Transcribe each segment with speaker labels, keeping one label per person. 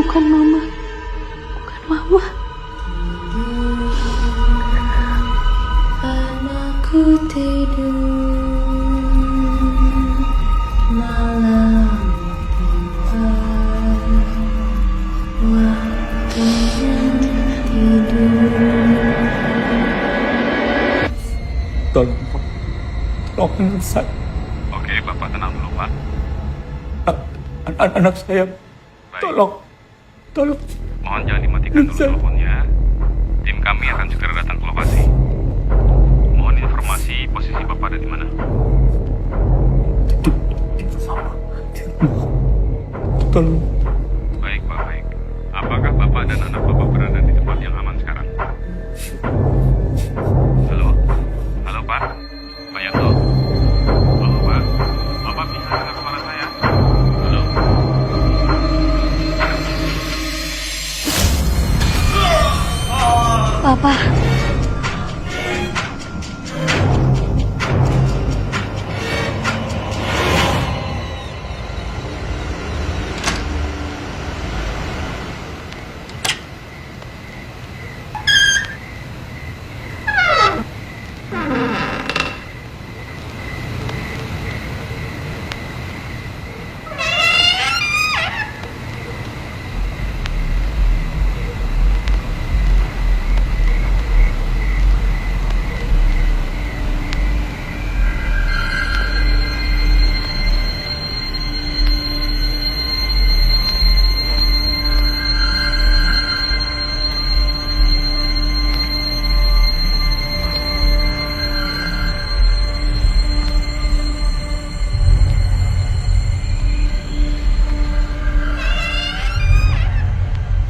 Speaker 1: bukan mama. Bukan mama.
Speaker 2: Anakku tidur, malam tiba, waktunya tidur.
Speaker 3: Tolong, Pak. Tolong saya.
Speaker 4: Oke, Bapak tenang dulu, Pak.
Speaker 3: Anak saya.
Speaker 4: Baik.
Speaker 3: Tolong.
Speaker 4: Mohon jangan dimatikan dulu teleponnya. Tim kami akan segera datang ke lokasi. Mohon informasi posisi Bapak ada di mana.
Speaker 3: Tolong.
Speaker 4: Baik, Pak, baik. Apakah Bapak dan anak Bapak berada di tempat yang aman sekarang? Halo? Halo, Pak? Pak Yanto? Halo, Pak? Bapak bisa dengar suara saya? Halo?
Speaker 1: Papa.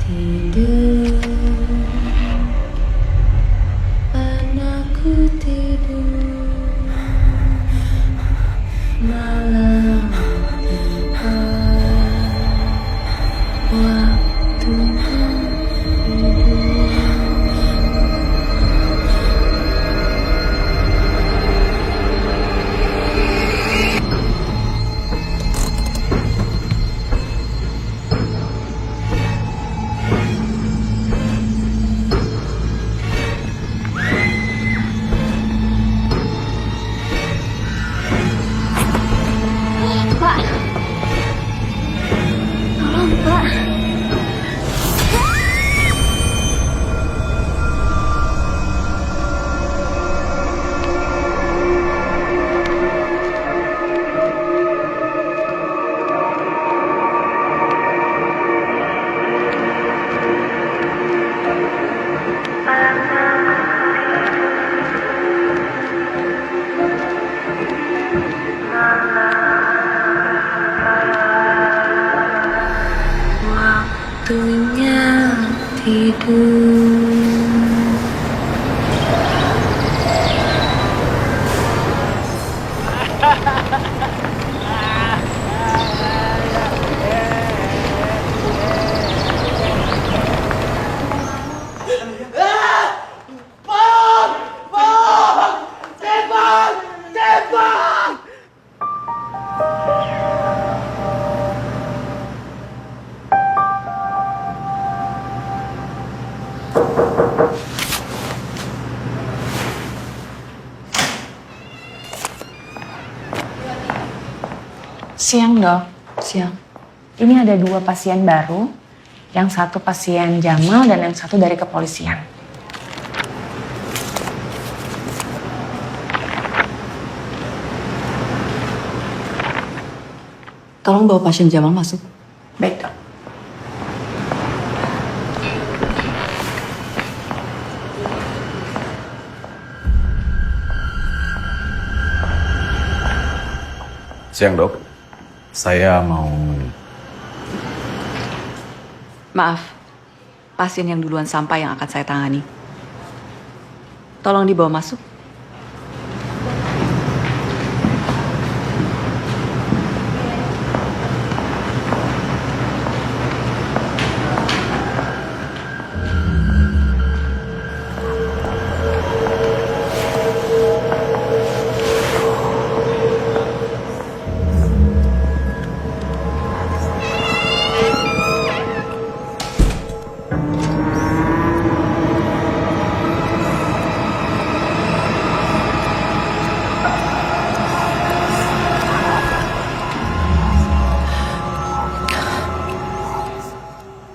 Speaker 2: Tidur, anakku tidur, malam tiba, waktunya tidur.
Speaker 1: Pak. Tolong, Pak.
Speaker 2: Waktunya tidur.
Speaker 5: Siang, Dok. Siang. Ini ada 2 pasien baru. Yang satu pasien Jamal dan yang satu dari kepolisian.
Speaker 6: Tolong bawa pasien Jamal masuk.
Speaker 5: Baik, Dok.
Speaker 4: Siang, Dok. Saya mau...
Speaker 6: Maaf, pasien yang duluan sampai yang akan saya tangani. Tolong dibawa masuk.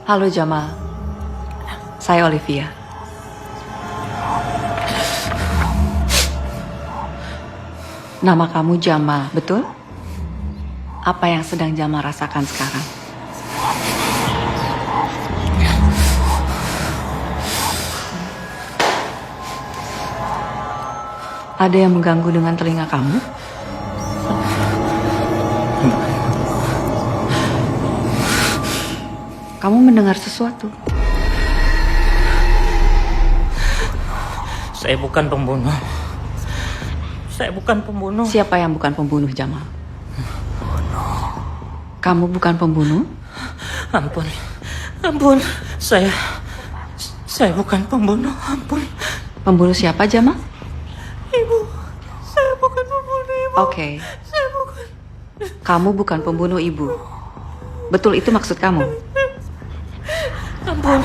Speaker 6: Halo Jamal, saya Olivia. Nama kamu Jamal, betul? Apa yang sedang Jamal rasakan sekarang? Ada yang mengganggu dengan telinga kamu? Kamu mendengar sesuatu?
Speaker 3: Saya bukan pembunuh. Saya bukan pembunuh.
Speaker 6: Siapa yang bukan pembunuh, Jamal? Kamu bukan pembunuh?
Speaker 3: Ampun. Ampun. Saya bukan pembunuh. Ampun.
Speaker 6: Pembunuh siapa, Jamal?
Speaker 3: Ibu. Saya bukan pembunuh, Ibu.
Speaker 6: Oke.
Speaker 3: Saya bukan.
Speaker 6: Kamu bukan pembunuh ibu. Betul itu maksud kamu?
Speaker 3: Ampun.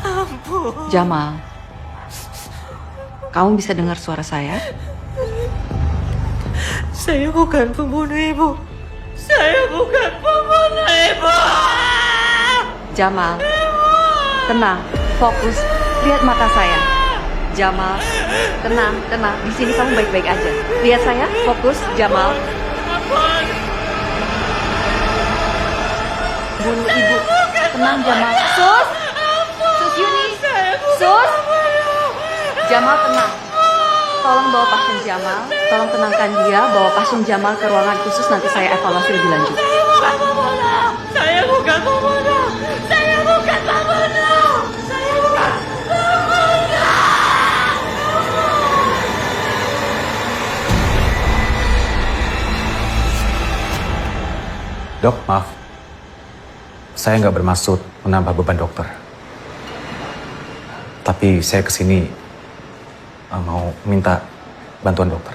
Speaker 3: Ampun.
Speaker 6: Jamal, kamu bisa dengar suara saya?
Speaker 3: Saya bukan pembunuh, Ibu. Saya bukan pembunuh, Ibu.
Speaker 6: Jamal, tenang, fokus, lihat mata saya. Jamal, tenang, tenang. Di sini kamu baik-baik aja. Lihat saya, fokus, Jamal. Bunuh ibu. Tenang, Jamal. Sus, Sus Yuni, Sus. Jamal tenang. Tolong bawa pasien Jamal. Tolong tenangkan dia. Bawa pasien Jamal ke ruangan khusus. Nanti saya evaluasi lebih lanjut.
Speaker 3: Saya bukan pembunuh. Saya bukan pembunuh. Saya bukan pembunuh.
Speaker 7: Dok, maaf. Saya nggak bermaksud menambah beban dokter. Tapi saya kesini mau minta bantuan dokter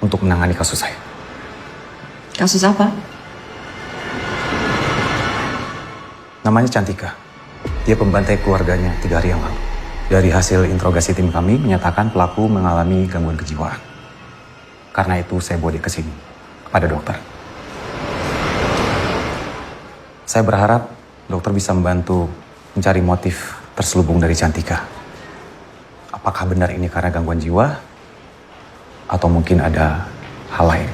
Speaker 7: untuk menangani kasus saya.
Speaker 6: Kasus apa?
Speaker 7: Namanya Cantika. Dia pembantai keluarganya 3 hari yang lalu. Dari hasil interogasi tim kami menyatakan pelaku mengalami gangguan kejiwaan. Karena itu saya bawa dia ke sini, kepada dokter. Saya berharap dokter bisa membantu mencari motif terselubung dari Cantika. Apakah benar ini karena gangguan jiwa? Atau mungkin ada hal lain?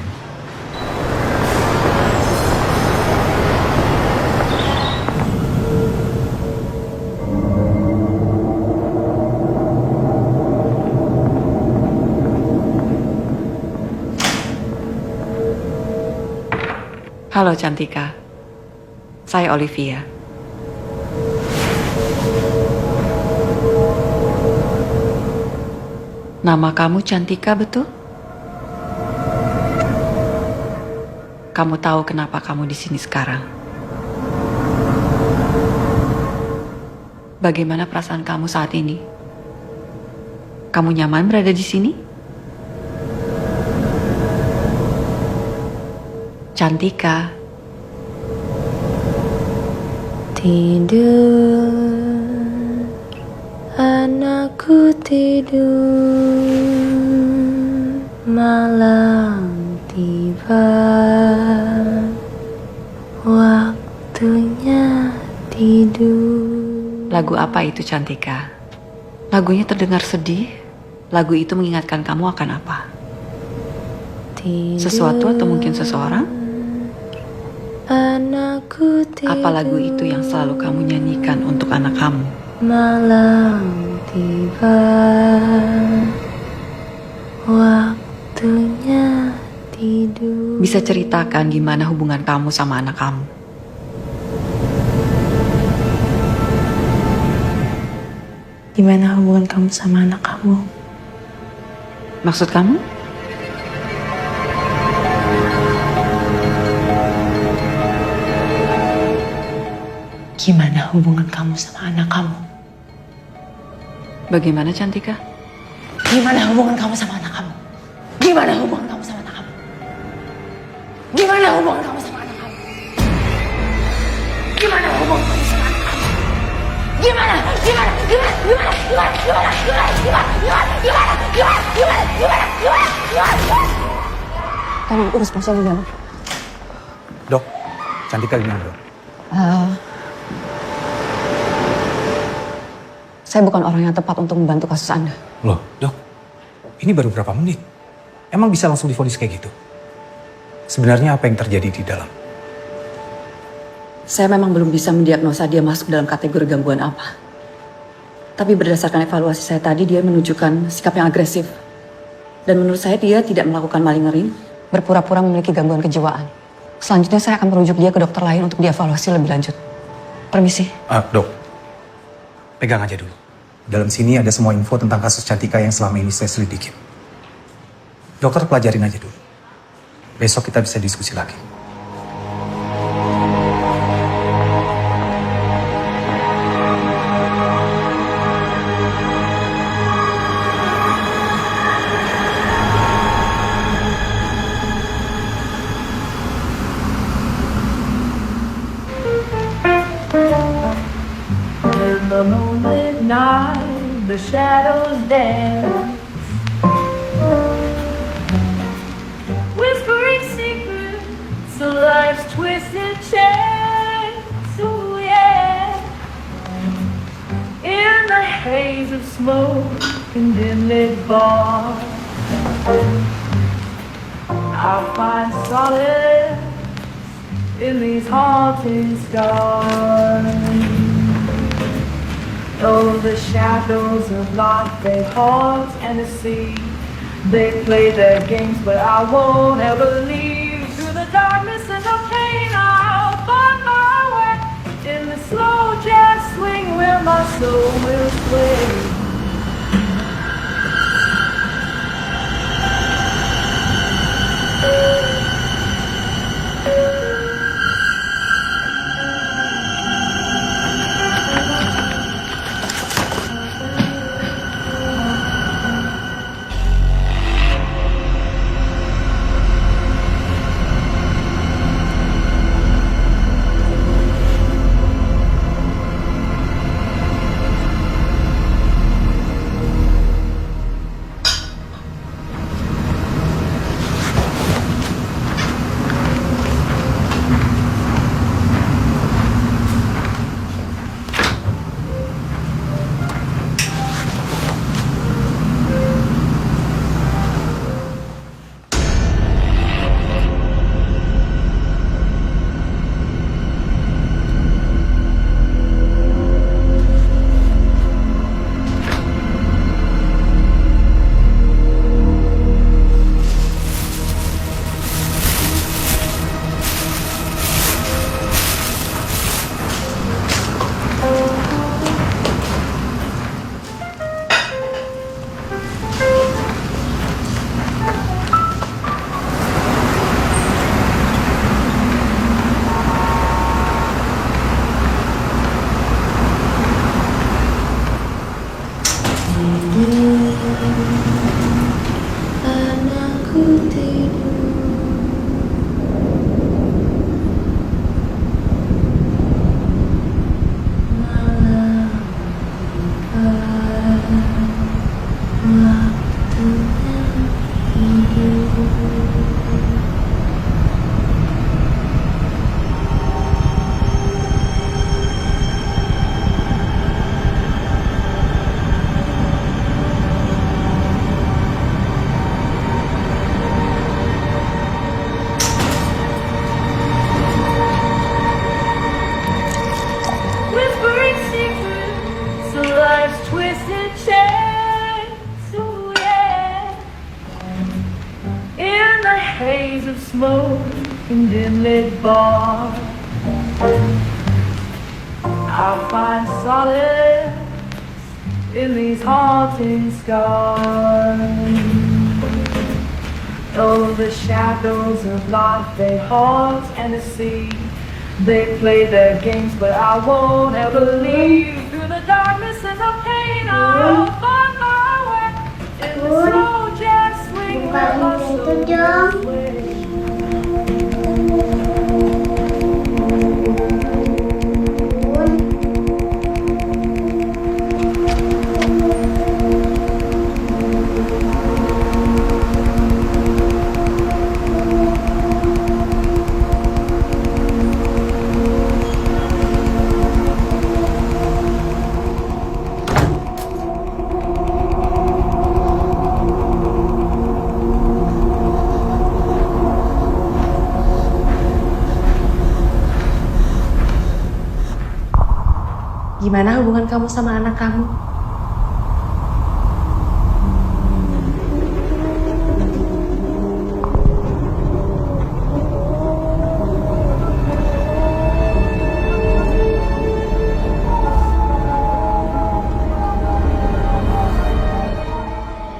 Speaker 6: Halo Cantika, saya Olivia. Nama kamu Cantika, betul? Kamu tahu kenapa kamu di sini sekarang? Bagaimana perasaan kamu saat ini? Kamu nyaman berada di sini? Cantika.
Speaker 2: Tidur, anakku tidur, malam tiba, waktunya tidur.
Speaker 6: Lagu apa itu, Cantika? Lagunya terdengar sedih. Lagu itu mengingatkan kamu akan apa?
Speaker 2: Tidur,
Speaker 6: Sesuatu atau mungkin seseorang?
Speaker 2: anakku tidur,
Speaker 6: Apa lagu itu yang selalu kamu nyanyikan untuk anak kamu?
Speaker 2: malam tiba, waktunya tidur.
Speaker 6: Bisa ceritakan gimana hubungan kamu sama anak kamu?
Speaker 5: Gimana hubungan kamu sama anak kamu?
Speaker 6: Maksud kamu?
Speaker 5: Gimana hubungan kamu sama anak kamu?
Speaker 6: Bagaimana, Cantika?
Speaker 5: Gimana hubungan kamu sama anak kamu? Gimana hubungan kamu sama anak kamu? Gimana hubungan kamu sama anak kamu? Gimana hubungan kamu sama anak kamu? Gimana? Tolong urus pasien di dalam.
Speaker 7: Dok, Cantika gimana, dok?
Speaker 5: Saya bukan orang yang tepat untuk membantu kasus Anda.
Speaker 7: Loh, Dok. Ini baru berapa menit? Emang bisa langsung divonis kayak gitu? Sebenarnya apa yang terjadi di dalam?
Speaker 5: Saya memang belum bisa mendiagnosa dia masuk dalam kategori gangguan apa. Tapi berdasarkan evaluasi saya tadi, dia menunjukkan sikap yang agresif. Dan menurut saya dia tidak melakukan maling ngering, berpura-pura memiliki gangguan kejiwaan. Selanjutnya saya akan merujuk dia ke dokter lain untuk dievaluasi lebih lanjut. Permisi.
Speaker 7: Dok. Pegang aja dulu. Dalam sini ada semua info tentang kasus Cantika yang selama ini saya selidikin. Dokter pelajarin aja dulu. Besok kita bisa diskusi lagi.
Speaker 8: The moonlit night, the shadows dance, whispering secrets of life's twisted chance. Ooh, yeah. In the haze of smoke and dim-lit bars, I find solace in these haunting scars. Oh, the shadows of life, they haunt and deceive. They play their games, but I won't ever leave. Through the darkness and the pain, I'll find my way. In the slow jazz swing where my soul will sway. Whispering secrets of life's twisted chance. Ooh, yeah. In the haze of smoke and dim-lit bars, I'll find solace in these haunting scars. Oh, the shadows of life, they haunt and deceive. They play their games, but I won't ever leave. Through the darkness and the pain, I'll find my way. In the slow jazz swing where my soul will sway.
Speaker 2: Gimana hubungan kamu sama anak kamu?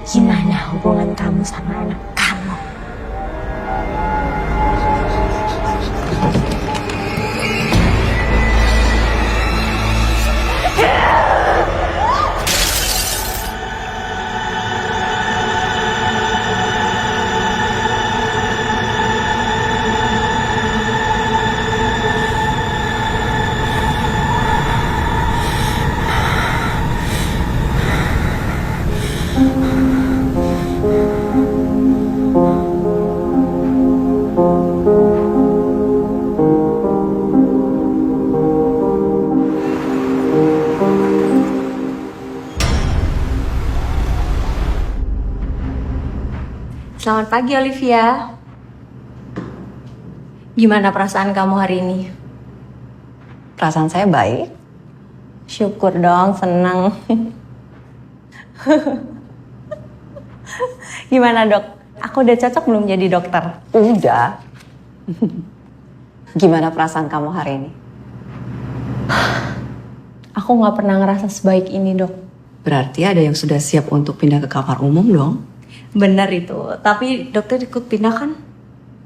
Speaker 6: Gimana hubungan kamu sama anak kamu? Selamat pagi, Olivia. Gimana perasaan kamu hari ini?
Speaker 5: Perasaan saya baik.
Speaker 6: Syukur dong, senang. Gimana, Dok? Aku udah cocok belum jadi dokter?
Speaker 5: Udah. Gimana perasaan kamu hari ini?
Speaker 6: Aku nggak pernah ngerasa sebaik ini, Dok.
Speaker 5: Berarti ada yang sudah siap untuk pindah ke kamar umum dong?
Speaker 6: Benar itu. Tapi dokter ikut pindah kan?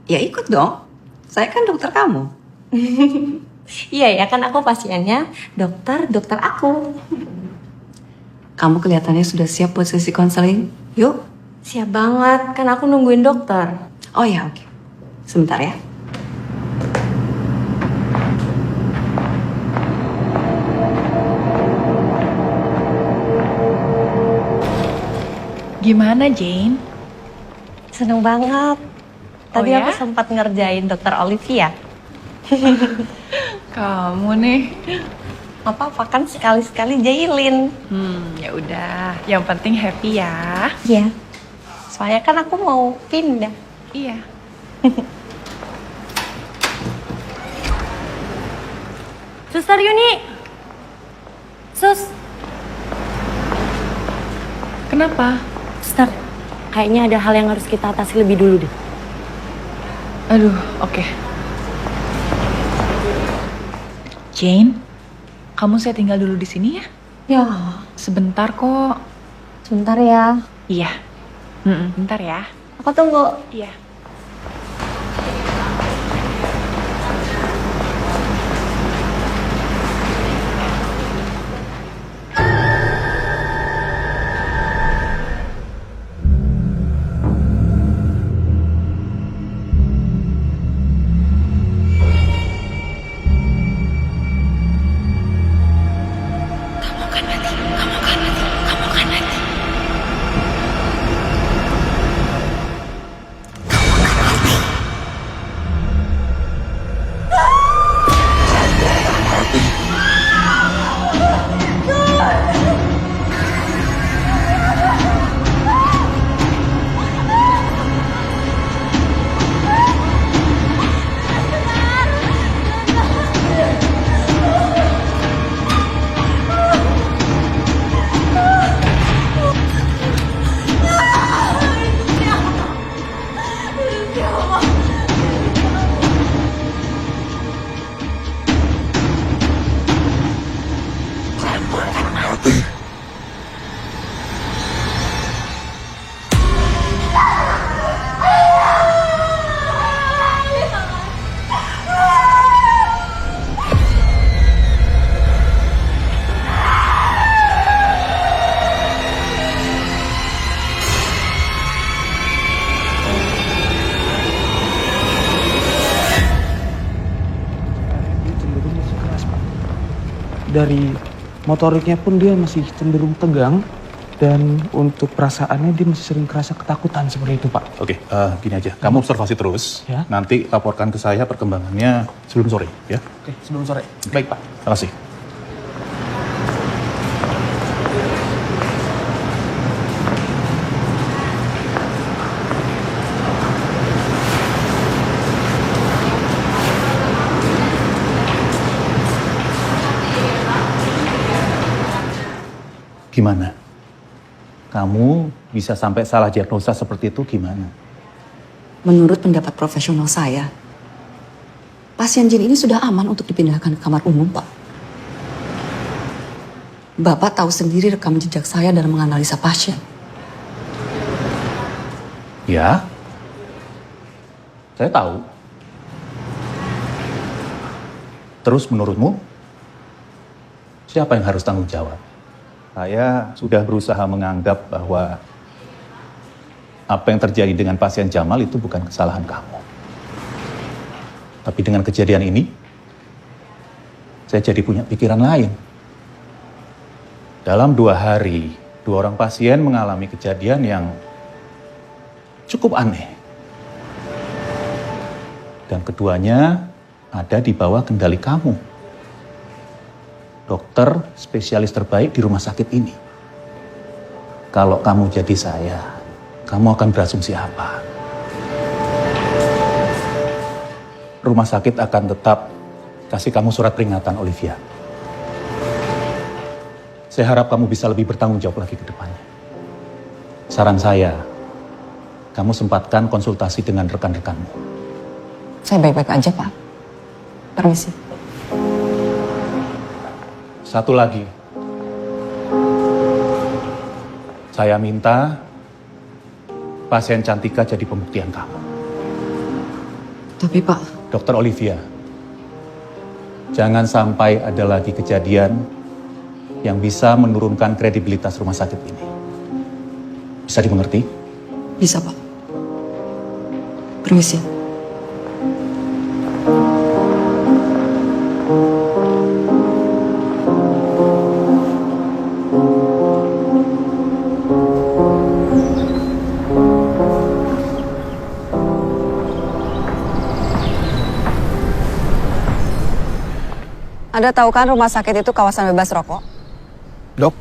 Speaker 5: Ya ikut dong. Saya kan dokter kamu.
Speaker 6: Iya ya, kan aku pasiennya. Dokter aku.
Speaker 5: Kamu kelihatannya sudah siap buat sesi konseling. Yuk.
Speaker 6: Siap banget, kan aku nungguin dokter.
Speaker 5: Oh ya, oke. Sebentar ya.
Speaker 9: Gimana, Jane?
Speaker 6: Seneng banget. Tadi
Speaker 9: ya?
Speaker 6: aku sempat ngerjain dokter Olivia.
Speaker 9: Kamu nih.
Speaker 6: Apa-apa kan sekali-sekali jailin.
Speaker 9: Ya udah. Yang penting happy ya.
Speaker 6: Iya. Soalnya kan aku mau pindah.
Speaker 9: Iya.
Speaker 6: Suster Yuni. Sus.
Speaker 9: Kenapa?
Speaker 6: Suster, kayaknya ada hal yang harus kita atasi lebih dulu deh.
Speaker 9: Aduh, oke. Jane, kamu saya tinggal dulu di sini ya?
Speaker 6: Ya,
Speaker 9: Sebentar kok.
Speaker 6: sebentar ya.
Speaker 9: Iya. Bentar ya.
Speaker 6: Aku tunggu.
Speaker 9: Iya.
Speaker 10: Dari motoriknya pun dia masih cenderung tegang. Dan untuk perasaannya dia masih sering kerasa ketakutan seperti itu, Pak.
Speaker 11: Oke, gini aja. Kamu observasi terus.
Speaker 10: Ya.
Speaker 11: Nanti laporkan ke saya perkembangannya sebelum sore, ya.
Speaker 10: Oke, sebelum sore. Baik, Pak.
Speaker 11: Terima kasih. Gimana? Kamu bisa sampai salah diagnosa seperti itu gimana?
Speaker 5: Menurut pendapat profesional saya, pasien Jin ini sudah aman untuk dipindahkan ke kamar umum, Pak. Bapak tahu sendiri rekam jejak saya dalam menganalisa pasien.
Speaker 11: Ya, saya tahu. Terus menurutmu, siapa yang harus tanggung jawab? Saya sudah berusaha menganggap bahwa apa yang terjadi dengan pasien Jamal itu bukan kesalahan kamu. Tapi dengan kejadian ini, saya jadi punya pikiran lain. Dalam 2 hari, 2 orang pasien mengalami kejadian yang cukup aneh. Dan keduanya ada di bawah kendali kamu. Dokter spesialis terbaik di rumah sakit ini. Kalau kamu jadi saya, kamu akan berasumsi apa? Rumah sakit akan tetap kasih kamu surat peringatan, Olivia. Saya harap kamu bisa lebih bertanggung jawab lagi ke depannya. Saran saya, kamu sempatkan konsultasi dengan rekan-rekanmu.
Speaker 5: Saya baik-baik aja, Pak. Permisi.
Speaker 11: Satu lagi. Saya minta pasien Cantika jadi pembuktian kamu.
Speaker 5: Tapi, Pak,
Speaker 11: Dokter Olivia, jangan sampai ada lagi kejadian yang bisa menurunkan kredibilitas rumah sakit ini. Bisa dimengerti?
Speaker 5: bisa, Pak. Permisi.
Speaker 6: Anda tahu kan rumah sakit itu kawasan bebas rokok?
Speaker 10: Dok,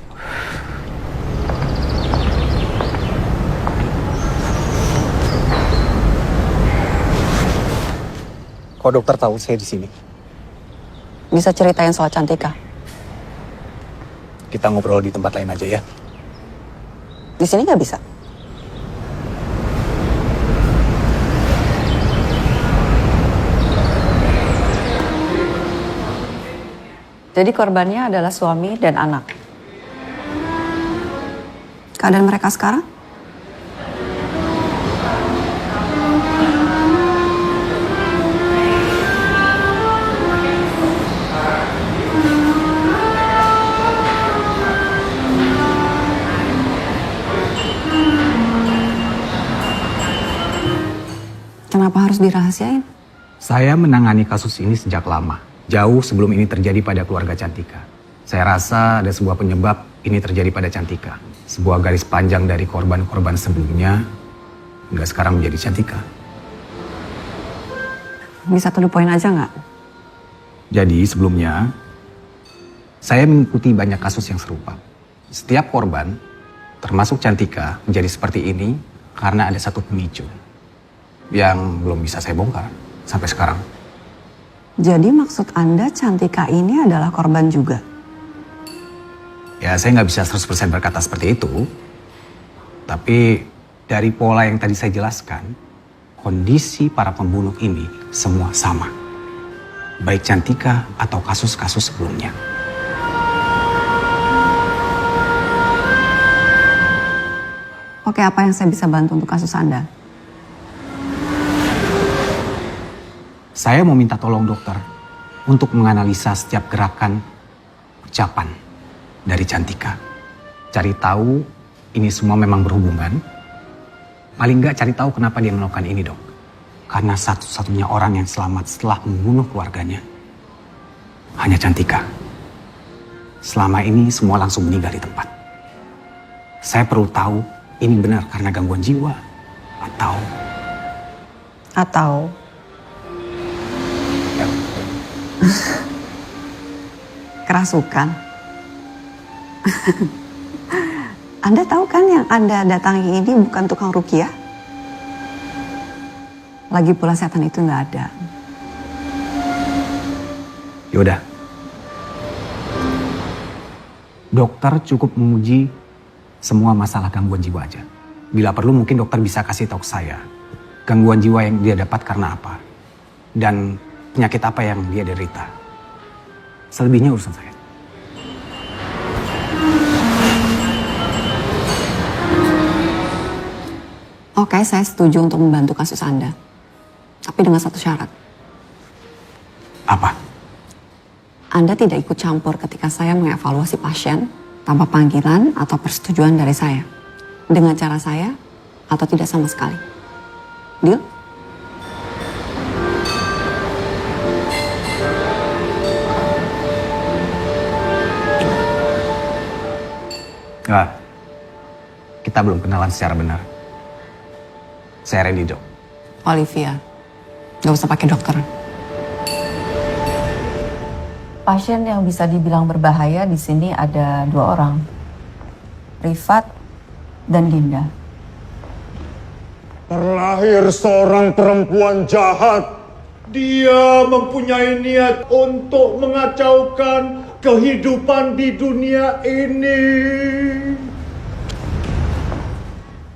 Speaker 10: kok dokter tahu saya di sini?
Speaker 6: Bisa ceritain soal Cantika?
Speaker 10: Kita ngobrol di tempat lain aja ya.
Speaker 6: Di sini nggak bisa. Jadi korbannya adalah suami dan anak. Keadaan mereka sekarang? Kenapa harus dirahasiain?
Speaker 7: Saya menangani kasus ini sejak lama. Jauh sebelum ini terjadi pada keluarga Cantika. Saya rasa ada sebuah penyebab ini terjadi pada Cantika. Sebuah garis panjang dari korban-korban sebelumnya hingga sekarang menjadi Cantika.
Speaker 6: Bisa to the point aja nggak?
Speaker 7: Jadi sebelumnya saya mengikuti banyak kasus yang serupa. Setiap korban, termasuk Cantika, menjadi seperti ini karena ada satu pemicu yang belum bisa saya bongkar sampai sekarang.
Speaker 6: Jadi maksud Anda Cantika ini adalah korban juga?
Speaker 7: Ya saya nggak bisa 100% berkata seperti itu. Tapi dari pola yang tadi saya jelaskan, kondisi para pembunuh ini semua sama. Baik Cantika atau kasus-kasus sebelumnya.
Speaker 6: Oke, apa yang saya bisa bantu untuk kasus Anda?
Speaker 7: Saya mau minta tolong dokter untuk menganalisa setiap gerakan, ucapan dari Cantika. Cari tahu ini semua memang berhubungan. Paling nggak cari tahu kenapa dia melakukan ini, Dok. Karena satu-satunya orang yang selamat setelah membunuh keluarganya hanya Cantika. Selama ini semua langsung meninggal di tempat. Saya perlu tahu ini benar karena gangguan jiwa atau
Speaker 6: kerasukan. Anda tahu kan yang Anda datangi ini bukan tukang ruqyah? Lagi pula setan itu nggak ada.
Speaker 7: yaudah. dokter cukup menguji semua masalah gangguan jiwa aja. Bila perlu mungkin dokter bisa kasih tahu ke saya gangguan jiwa yang dia dapat karena apa. Dan penyakit apa yang dia derita. Selebihnya urusan saya.
Speaker 5: Oke, saya setuju untuk membantu kasus Anda. Tapi dengan satu syarat.
Speaker 7: Apa?
Speaker 5: Anda tidak ikut campur ketika saya mengevaluasi pasien tanpa panggilan atau persetujuan dari saya. Dengan cara saya atau tidak sama sekali. Deal?
Speaker 7: Enggak. Kita belum kenalan secara benar. Saya Randy, Dok.
Speaker 5: Olivia, gak usah pakai dokter. Pasien yang bisa dibilang berbahaya di sini ada 2 orang. Rifat dan Dinda.
Speaker 12: Terlahir seorang perempuan jahat. Dia mempunyai niat untuk mengacaukan kehidupan di dunia ini.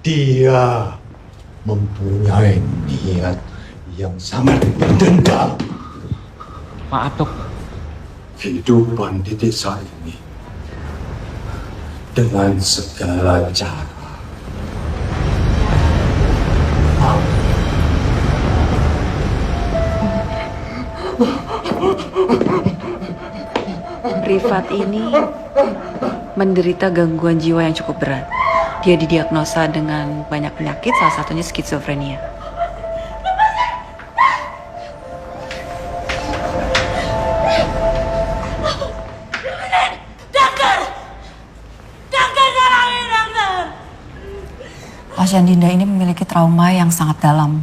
Speaker 12: Dia mempunyai niat yang sangat dendam.
Speaker 10: Maaf, Dok.
Speaker 12: Kehidupan di desa ini dengan segala cara.
Speaker 6: Rifat ini menderita gangguan jiwa yang cukup berat. Dia didiagnosa dengan banyak penyakit, salah satunya skizofrenia.
Speaker 5: Pasien Dinda ini memiliki trauma yang sangat dalam.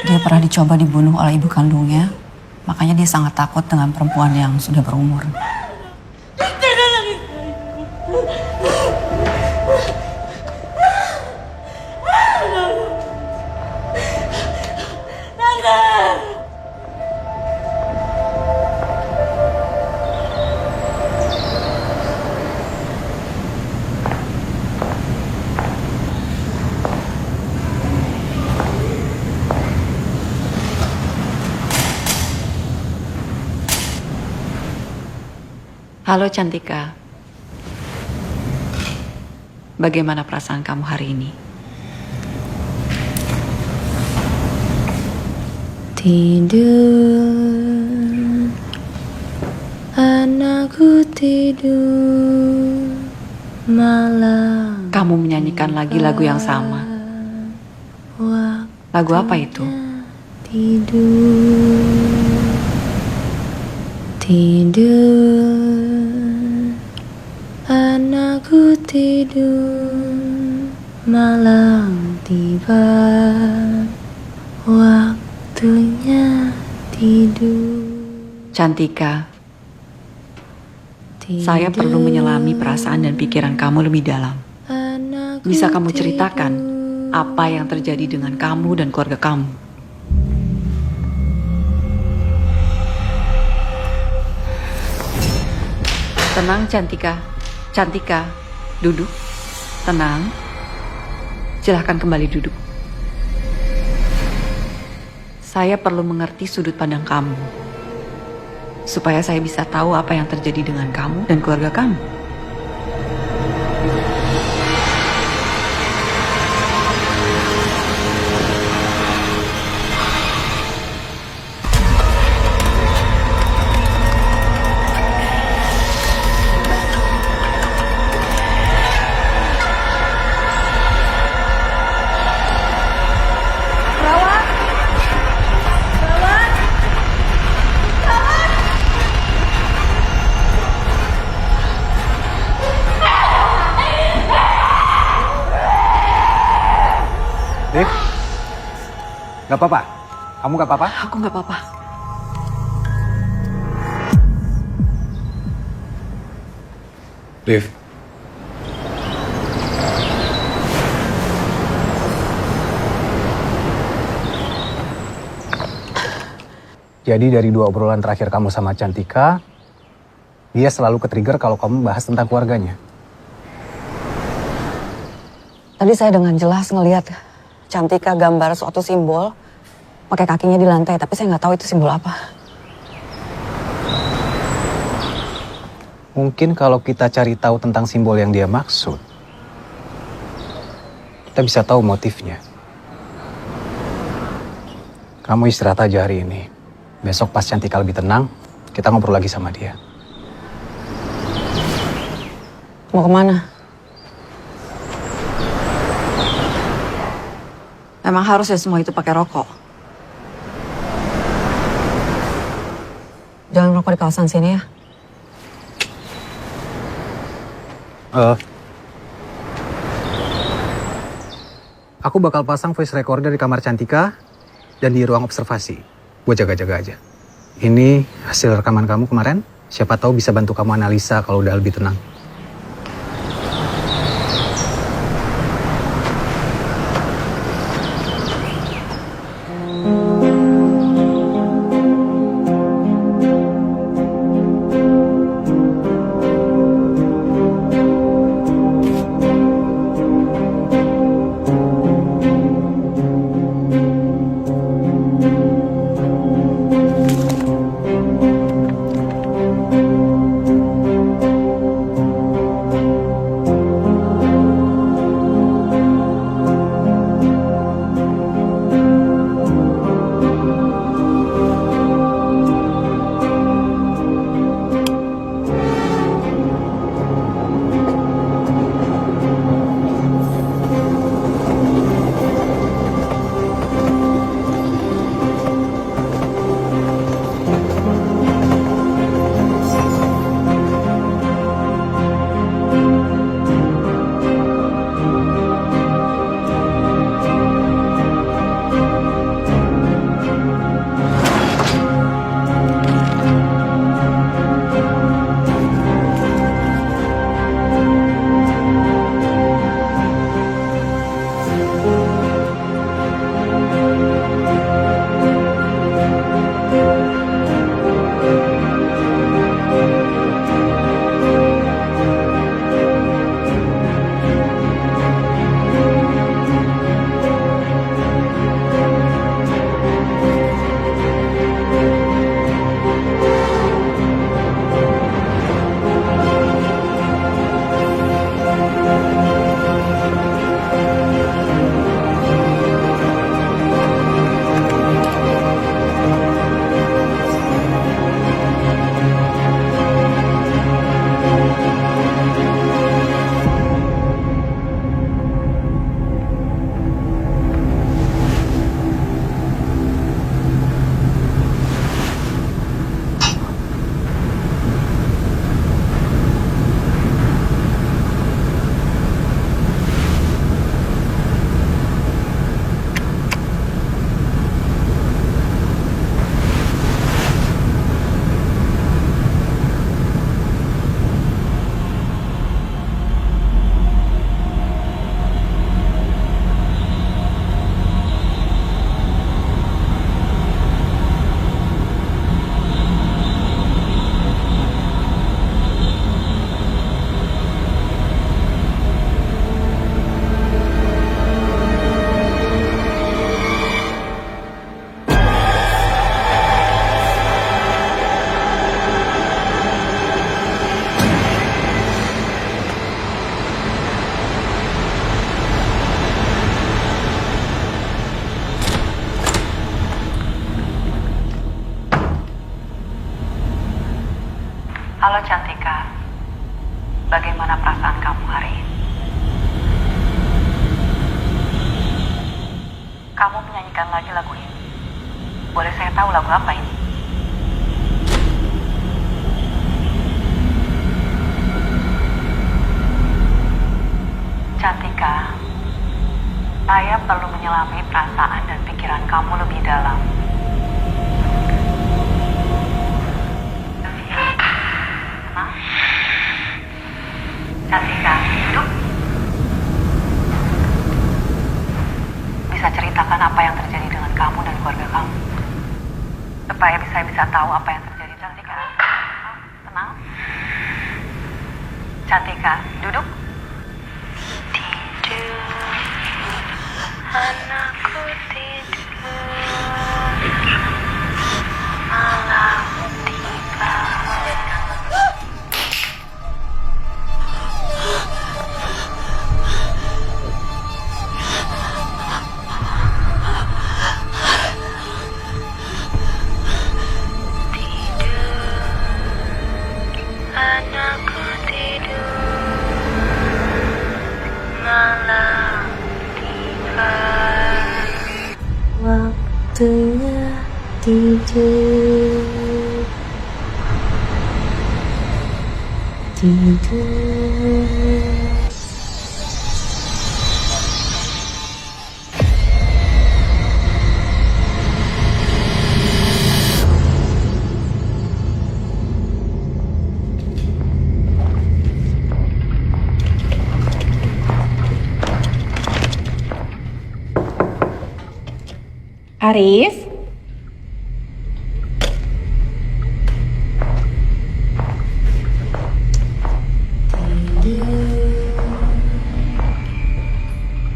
Speaker 5: Dia pernah dicoba dibunuh oleh ibu kandungnya, makanya dia sangat takut dengan perempuan yang sudah berumur.
Speaker 6: Halo Cantika. Bagaimana perasaan kamu hari ini?
Speaker 1: Tidur, anakku tidur malam.
Speaker 6: Kamu menyanyikan lagi lagu yang sama. Lagu apa itu?
Speaker 1: Tidur, tidur, anakku tidur, malam tiba, waktunya tidur.
Speaker 6: Cantika, saya perlu menyelami perasaan dan pikiran kamu lebih dalam. Bisa kamu ceritakan apa yang terjadi dengan kamu dan keluarga kamu? Tenang Cantika. Cantika, duduk. Tenang. Silahkan kembali duduk. Saya perlu mengerti sudut pandang kamu. Supaya saya bisa tahu apa yang terjadi dengan kamu dan keluarga kamu.
Speaker 7: Rif, gak apa-apa? Kamu gak apa-apa?
Speaker 6: Aku gak apa-apa.
Speaker 7: Rif. Jadi dari 2 obrolan terakhir kamu sama Cantika, Dia selalu ke-trigger kalau kamu bahas tentang keluarganya.
Speaker 5: Tadi saya dengan jelas ngelihat Cantika gambar suatu simbol pakai kakinya di lantai, tapi saya nggak tahu itu simbol apa.
Speaker 7: Mungkin kalau kita cari tahu tentang simbol yang dia maksud, kita bisa tahu motifnya. Kamu istirahat aja hari ini. Besok pas Cantika lebih tenang, kita ngobrol lagi sama dia.
Speaker 5: Mau kemana? Emang harus ya semua itu pakai rokok? Jangan rokok di kawasan sini ya.
Speaker 7: Aku bakal pasang voice recorder di kamar Cantika dan di ruang observasi. Gue jaga-jaga aja. Ini hasil rekaman kamu kemarin. Siapa tahu bisa bantu kamu analisa kalau udah lebih tenang.
Speaker 5: Halo Cantika, bagaimana perasaan kamu hari ini? Kamu menyanyikan lagi lagu ini. Boleh saya tahu lagu apa ini? Cantika, saya perlu menyelami perasaan dan pikiran kamu lebih dalam. Cantika, duduk. Bisa ceritakan apa yang terjadi dengan kamu dan keluarga kamu? Supaya saya bisa tahu apa yang terjadi. Cantika, tenang.
Speaker 6: Cantika, duduk.
Speaker 1: Anakku tidur, malam tiba. Anakku tidur, malam tiba. Waktunya tidur, tidur.
Speaker 9: Arif?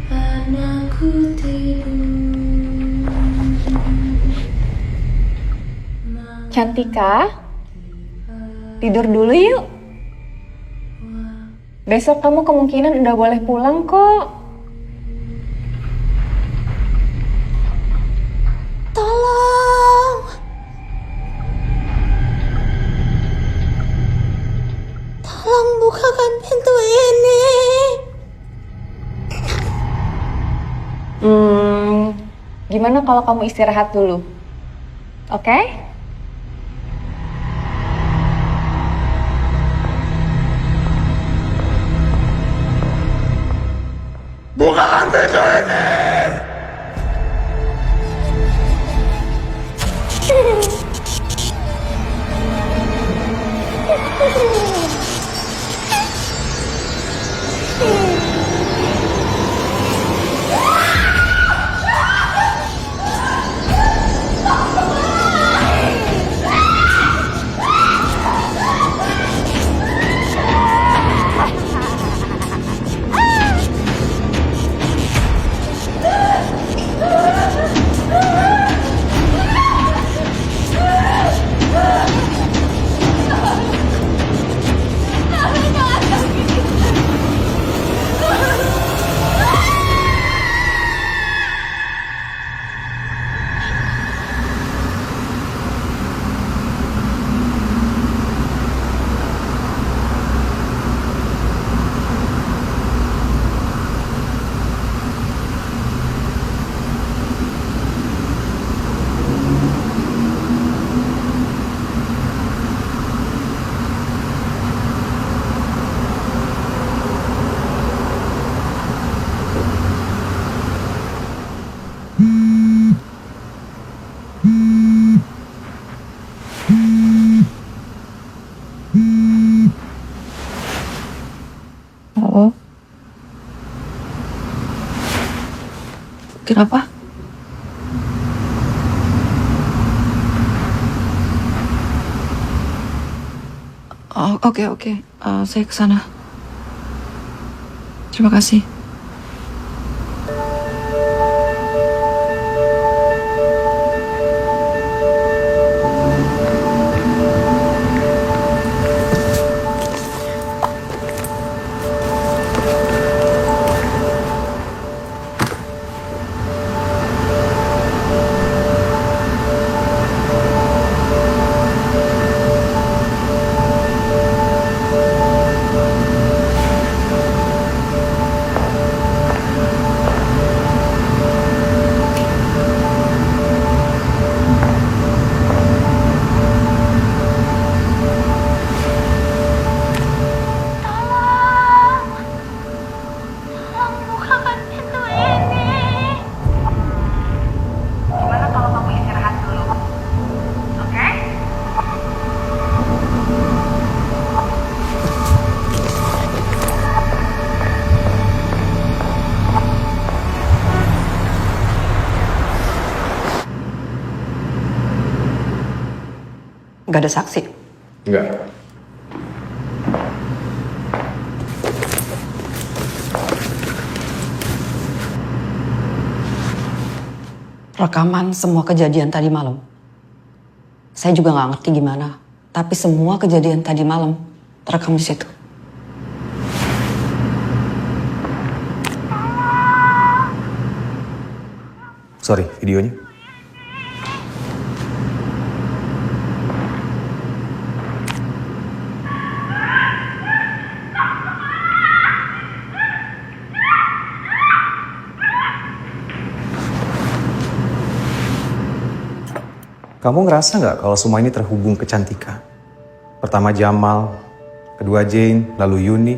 Speaker 1: Anakku tidur.
Speaker 6: Cantika, tidur dulu yuk. Besok kamu kemungkinan udah boleh pulang kok.
Speaker 1: Tolong. Tolong bukakan pintu ini.
Speaker 6: Gimana kalau kamu istirahat dulu? Oke?
Speaker 12: Bukakan pintu ini!
Speaker 5: Halo? Kenapa? Oh, oke. Saya ke sana. Terima kasih. Nggak ada saksi?
Speaker 12: Enggak.
Speaker 5: rekaman semua kejadian tadi malam. Saya juga nggak ngerti gimana, tapi semua kejadian tadi malam terekam di situ.
Speaker 7: Sorry, videonya. Kamu ngerasa nggak kalau semua ini terhubung ke Cantika? Pertama Jamal, kedua Jane, lalu Yuni.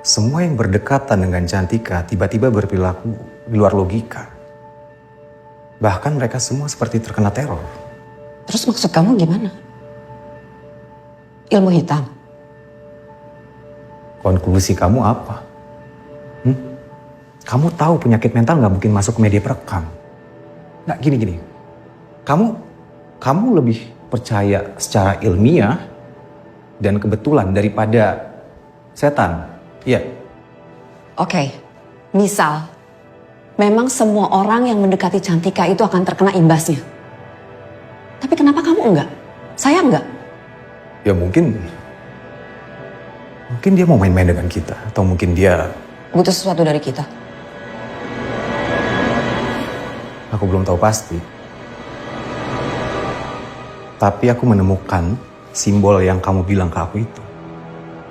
Speaker 7: Semua yang berdekatan dengan Cantika tiba-tiba berperilaku di luar logika. Bahkan mereka semua seperti terkena teror.
Speaker 5: Terus maksud kamu gimana? Ilmu hitam?
Speaker 7: Konklusi kamu apa? Kamu tahu penyakit mental nggak mungkin masuk ke media perekam. Nggak, gini. Kamu lebih percaya secara ilmiah dan kebetulan daripada setan. Iya.
Speaker 5: Oke, misal memang semua orang yang mendekati Cantika itu akan terkena imbasnya. Tapi kenapa kamu enggak? Saya enggak.
Speaker 7: Ya mungkin dia mau main-main dengan kita. Atau mungkin dia
Speaker 5: butuh sesuatu dari kita.
Speaker 7: Aku belum tahu pasti. Tapi aku menemukan simbol yang kamu bilang ke aku itu.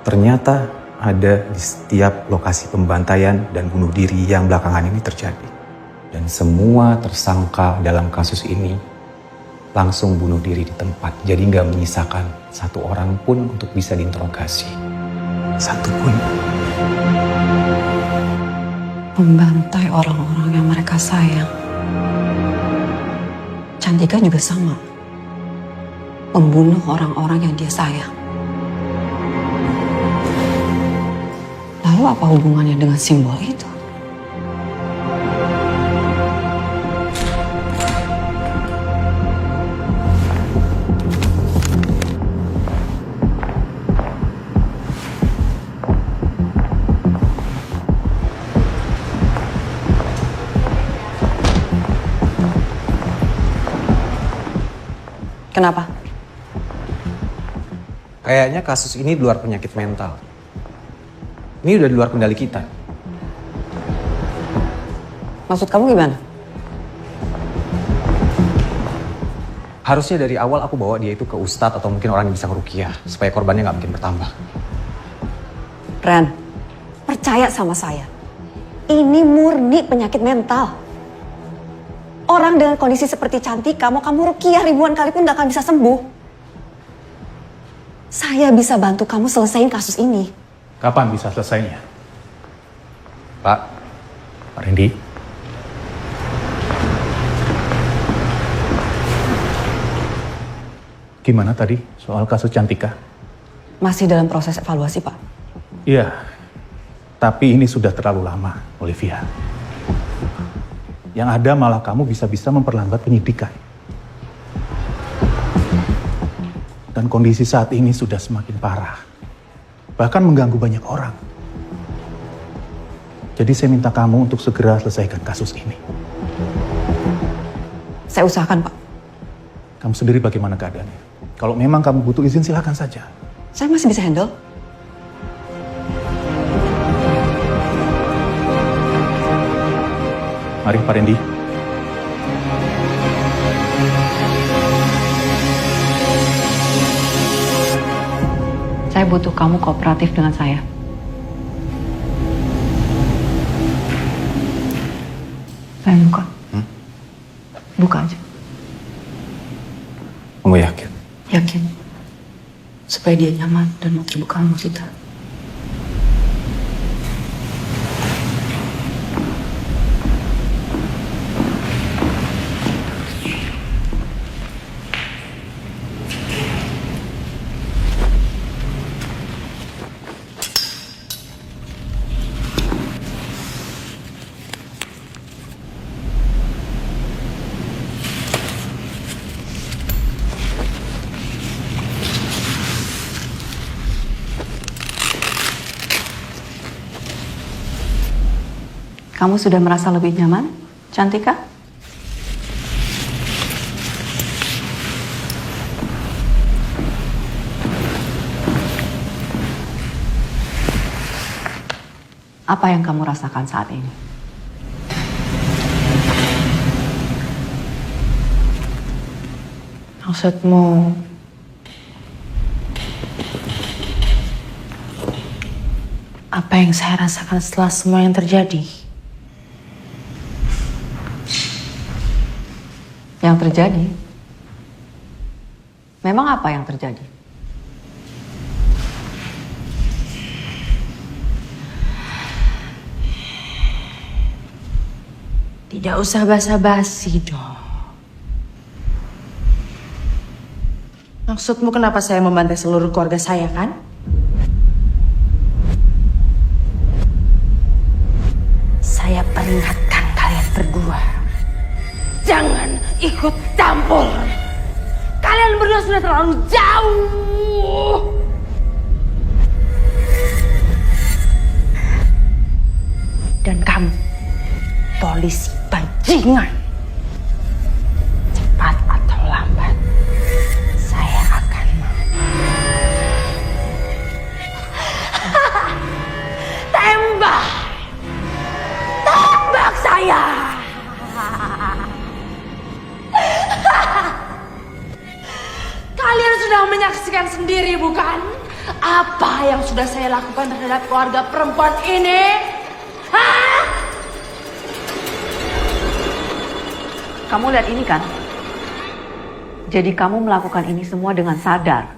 Speaker 7: Ternyata ada di setiap lokasi pembantaian dan bunuh diri yang belakangan ini terjadi. Dan semua tersangka dalam kasus ini langsung bunuh diri di tempat. Jadi nggak menyisakan satu orang pun untuk bisa diinterogasi. Satu pun.
Speaker 5: Membantai orang-orang yang mereka sayang. Cantika juga sama. Membunuh orang-orang yang dia sayang. Lalu apa hubungannya dengan simbol itu? Kenapa?
Speaker 7: Kayaknya kasus ini di luar penyakit mental. Ini udah di luar kendali kita.
Speaker 5: Maksud kamu gimana?
Speaker 7: Harusnya dari awal aku bawa dia itu ke ustadz atau mungkin orang yang bisa ngeruqyah supaya korbannya nggak makin bertambah.
Speaker 5: Ren, percaya sama saya. Ini murni penyakit mental. Orang dengan kondisi seperti Cantika mau kamu ruqyah ribuan kali pun gak akan bisa sembuh. Saya bisa bantu kamu selesaiin kasus ini.
Speaker 11: Kapan bisa selesainya? Pak Randy? Gimana tadi soal kasus Cantika?
Speaker 5: Masih dalam proses evaluasi, Pak.
Speaker 11: Iya, tapi ini sudah terlalu lama, Olivia. Yang ada malah kamu bisa-bisa memperlambat penyidikan. Dan kondisi saat ini sudah semakin parah. Bahkan mengganggu banyak orang. Jadi saya minta kamu untuk segera selesaikan kasus ini.
Speaker 5: Saya usahakan, Pak.
Speaker 11: Kamu sendiri bagaimana keadaannya? Kalau memang kamu butuh izin, silakan saja.
Speaker 5: Saya masih bisa handle.
Speaker 11: Mari Pak Randy.
Speaker 5: Saya butuh kamu kooperatif dengan saya. Saya buka. Buka aja.
Speaker 7: Kamu yakin?
Speaker 5: Yakin. Supaya dia nyaman dan mau terbuka kamu, Sita. Kamu sudah merasa lebih nyaman, Cantika? Apa yang kamu rasakan saat ini?
Speaker 2: Maksudmu apa yang saya rasakan setelah semua yang terjadi?
Speaker 5: Yang terjadi? Memang apa yang terjadi?
Speaker 2: Tidak usah basa-basi dong. Maksudmu kenapa saya membantai seluruh keluarga saya, kan? Saya peringatkan kalian berdua. Jangan ikut campur. Kalian berdua sudah terlalu jauh. Dan kamu, polisi bajingan. Cepat atau lambat, saya akan tembak. Tembak saya. Kalian sudah menyaksikan sendiri, bukan? Apa yang sudah saya lakukan terhadap keluarga perempuan ini? Hah?
Speaker 5: Kamu lihat ini kan? Jadi kamu melakukan ini semua dengan sadar.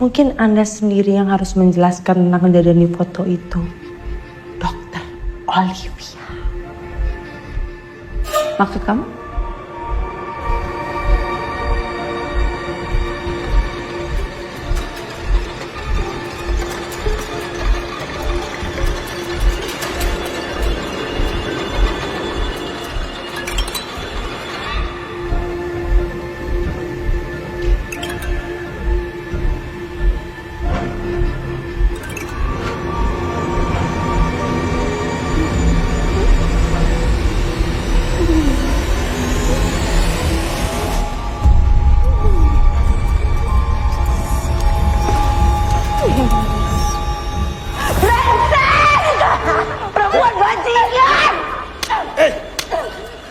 Speaker 2: Mungkin Anda sendiri yang harus menjelaskan tentang kejadian di foto itu, Dokter Olivia.
Speaker 5: Maksud kamu?
Speaker 2: Perempuan bajingan!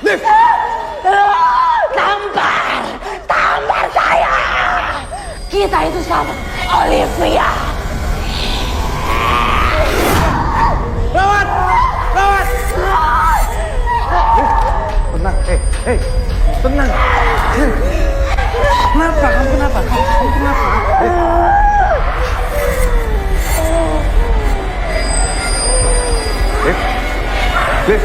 Speaker 12: Liv!
Speaker 2: Tampar saya! Kita itu sama, Olivia!
Speaker 12: Lawat! Lawat! Tenang, tenang. Kenapa? Kamu kenapa? Kamu kenapa? Liv!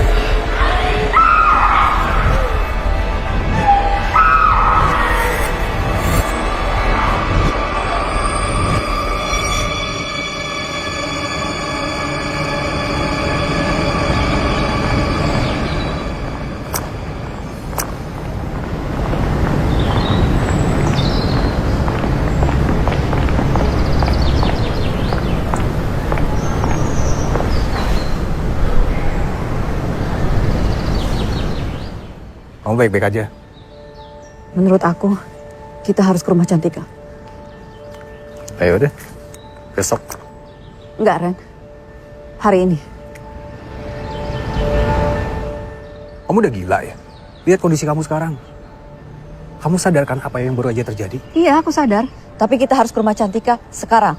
Speaker 12: Kamu baik-baik aja?
Speaker 5: Menurut aku, kita harus ke rumah Cantika.
Speaker 7: Ayo deh, besok.
Speaker 5: Enggak, Ren. Hari ini.
Speaker 7: Kamu udah gila ya? Lihat kondisi kamu sekarang. Kamu sadarkan apa yang baru aja terjadi?
Speaker 5: Iya, aku sadar. Tapi kita harus ke rumah Cantika sekarang.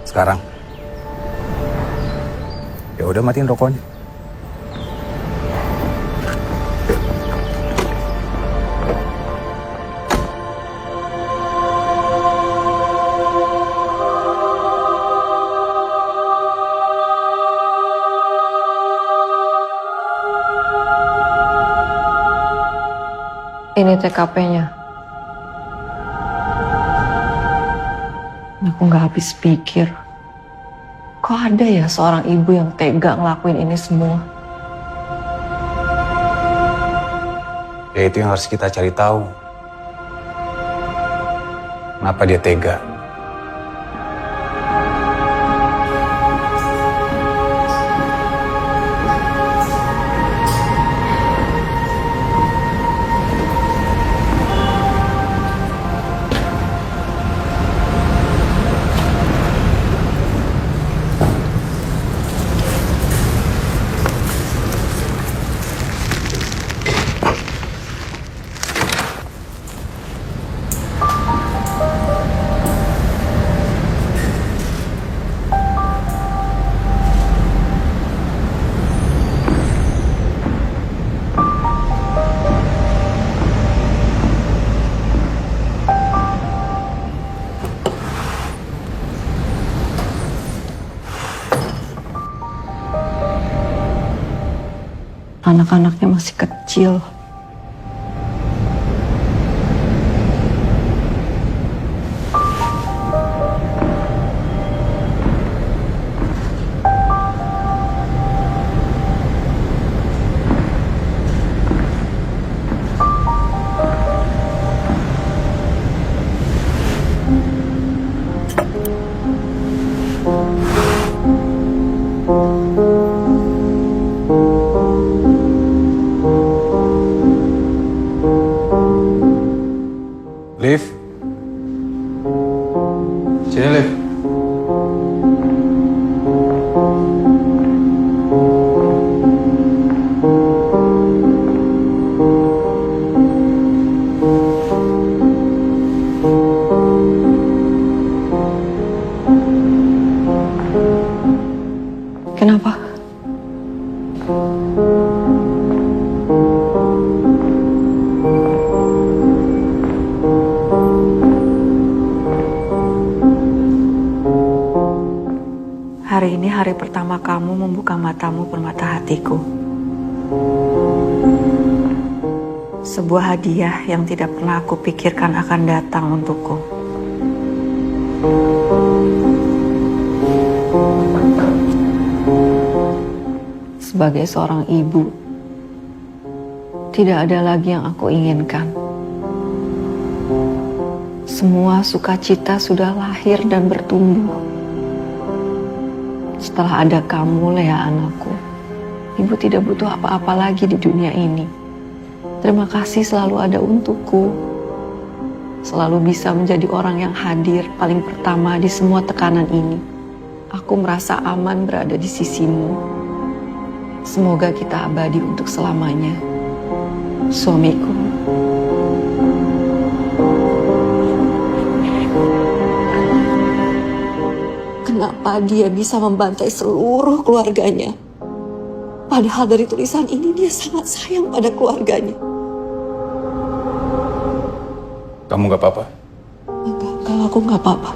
Speaker 7: Sekarang. Ya udah, matiin rokoknya.
Speaker 2: Ini TKP-nya. Aku nggak habis pikir. Kok ada ya seorang ibu yang tega ngelakuin ini semua?
Speaker 7: Ya itu yang harus kita cari tahu. Kenapa dia tega?
Speaker 5: Anak-anaknya masih kecil.
Speaker 12: Liv. Sini, Liv.
Speaker 5: Kenapa? Hari ini hari pertama kamu membuka matamu permata hatiku. Sebuah hadiah yang tidak pernah aku pikirkan akan datang untukku. Sebagai seorang ibu, tidak ada lagi yang aku inginkan. Semua sukacita sudah lahir dan bertumbuh. Setelah ada kamu, Lea anakku, ibu tidak butuh apa-apa lagi di dunia ini. Terima kasih selalu ada untukku. Selalu bisa menjadi orang yang hadir paling pertama di semua tekanan ini. Aku merasa aman berada di sisimu. Semoga kita abadi untuk selamanya. Suamiku. Kenapa dia bisa membantai seluruh keluarganya? Padahal dari tulisan ini dia sangat sayang pada keluarganya.
Speaker 12: Kamu gak apa-apa?
Speaker 5: Enggak, kalau aku gak apa-apa.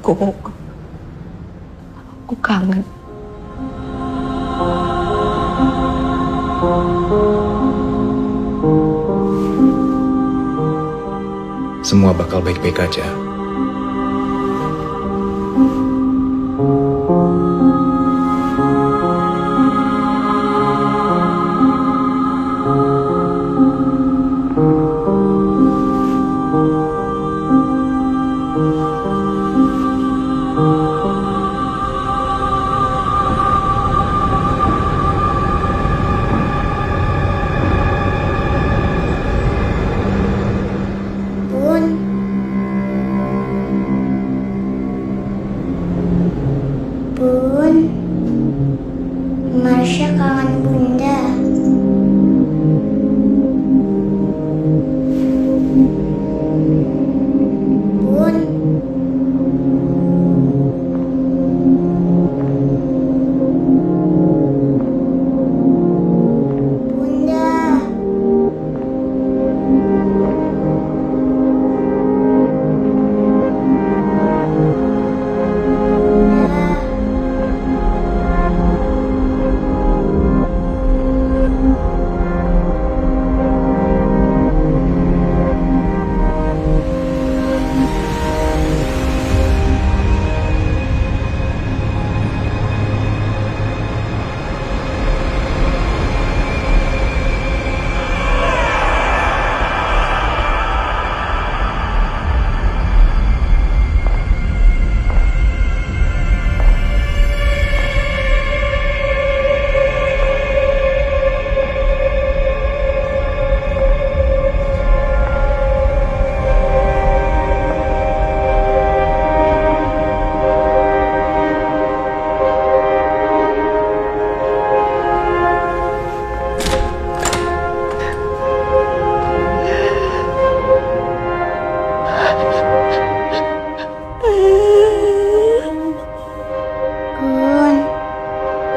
Speaker 5: Aku kangen.
Speaker 12: Semua bakal baik-baik aja.
Speaker 1: Bun, Marsha kangen Bunda. Bun, Bunda. Bun,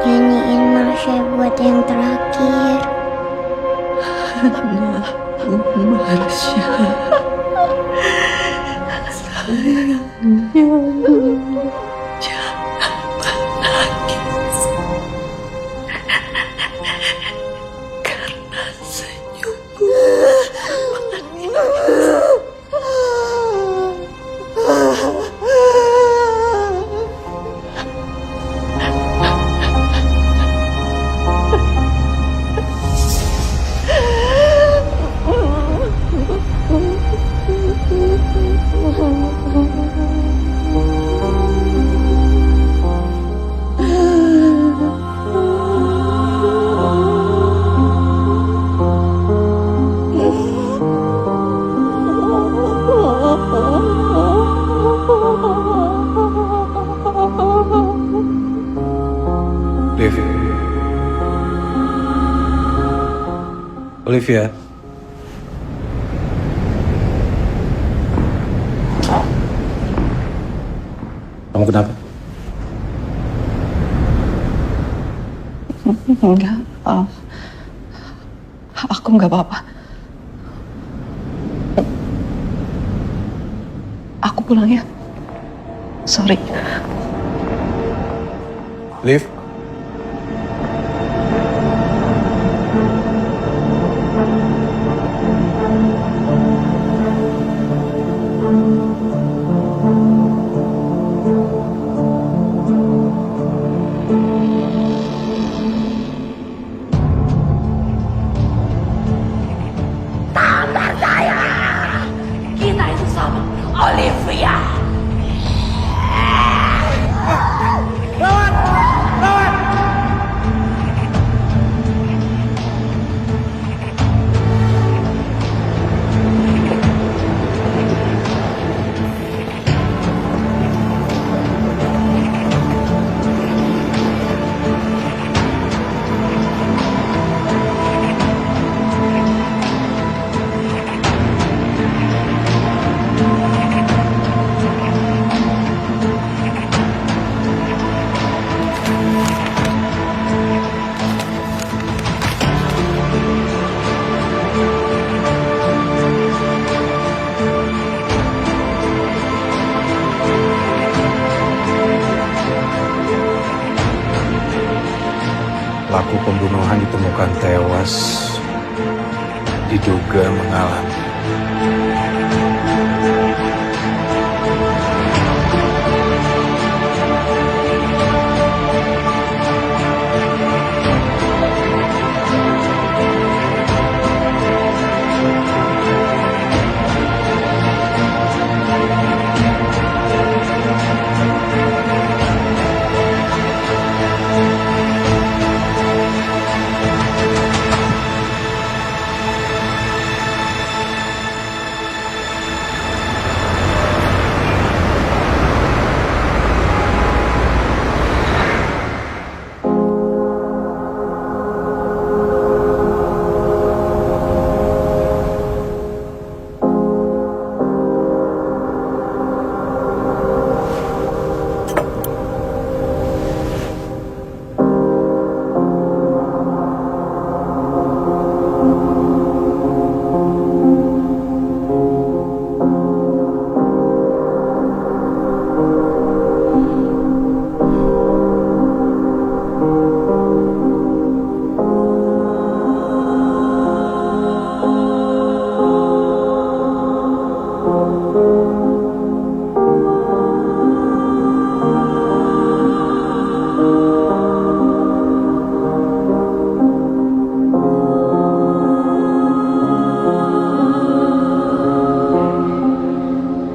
Speaker 1: nyanyiin Marsha buat yang terakhir.
Speaker 5: Marsha, sayang.
Speaker 12: Olivia. Kamu kenapa?
Speaker 5: Enggak, aku nggak apa-apa. Aku pulang ya. Sorry.
Speaker 12: Liv.
Speaker 2: Kita itu sama, Olivia.
Speaker 12: Pelaku pembunuhan ditemukan tewas, diduga mengalami.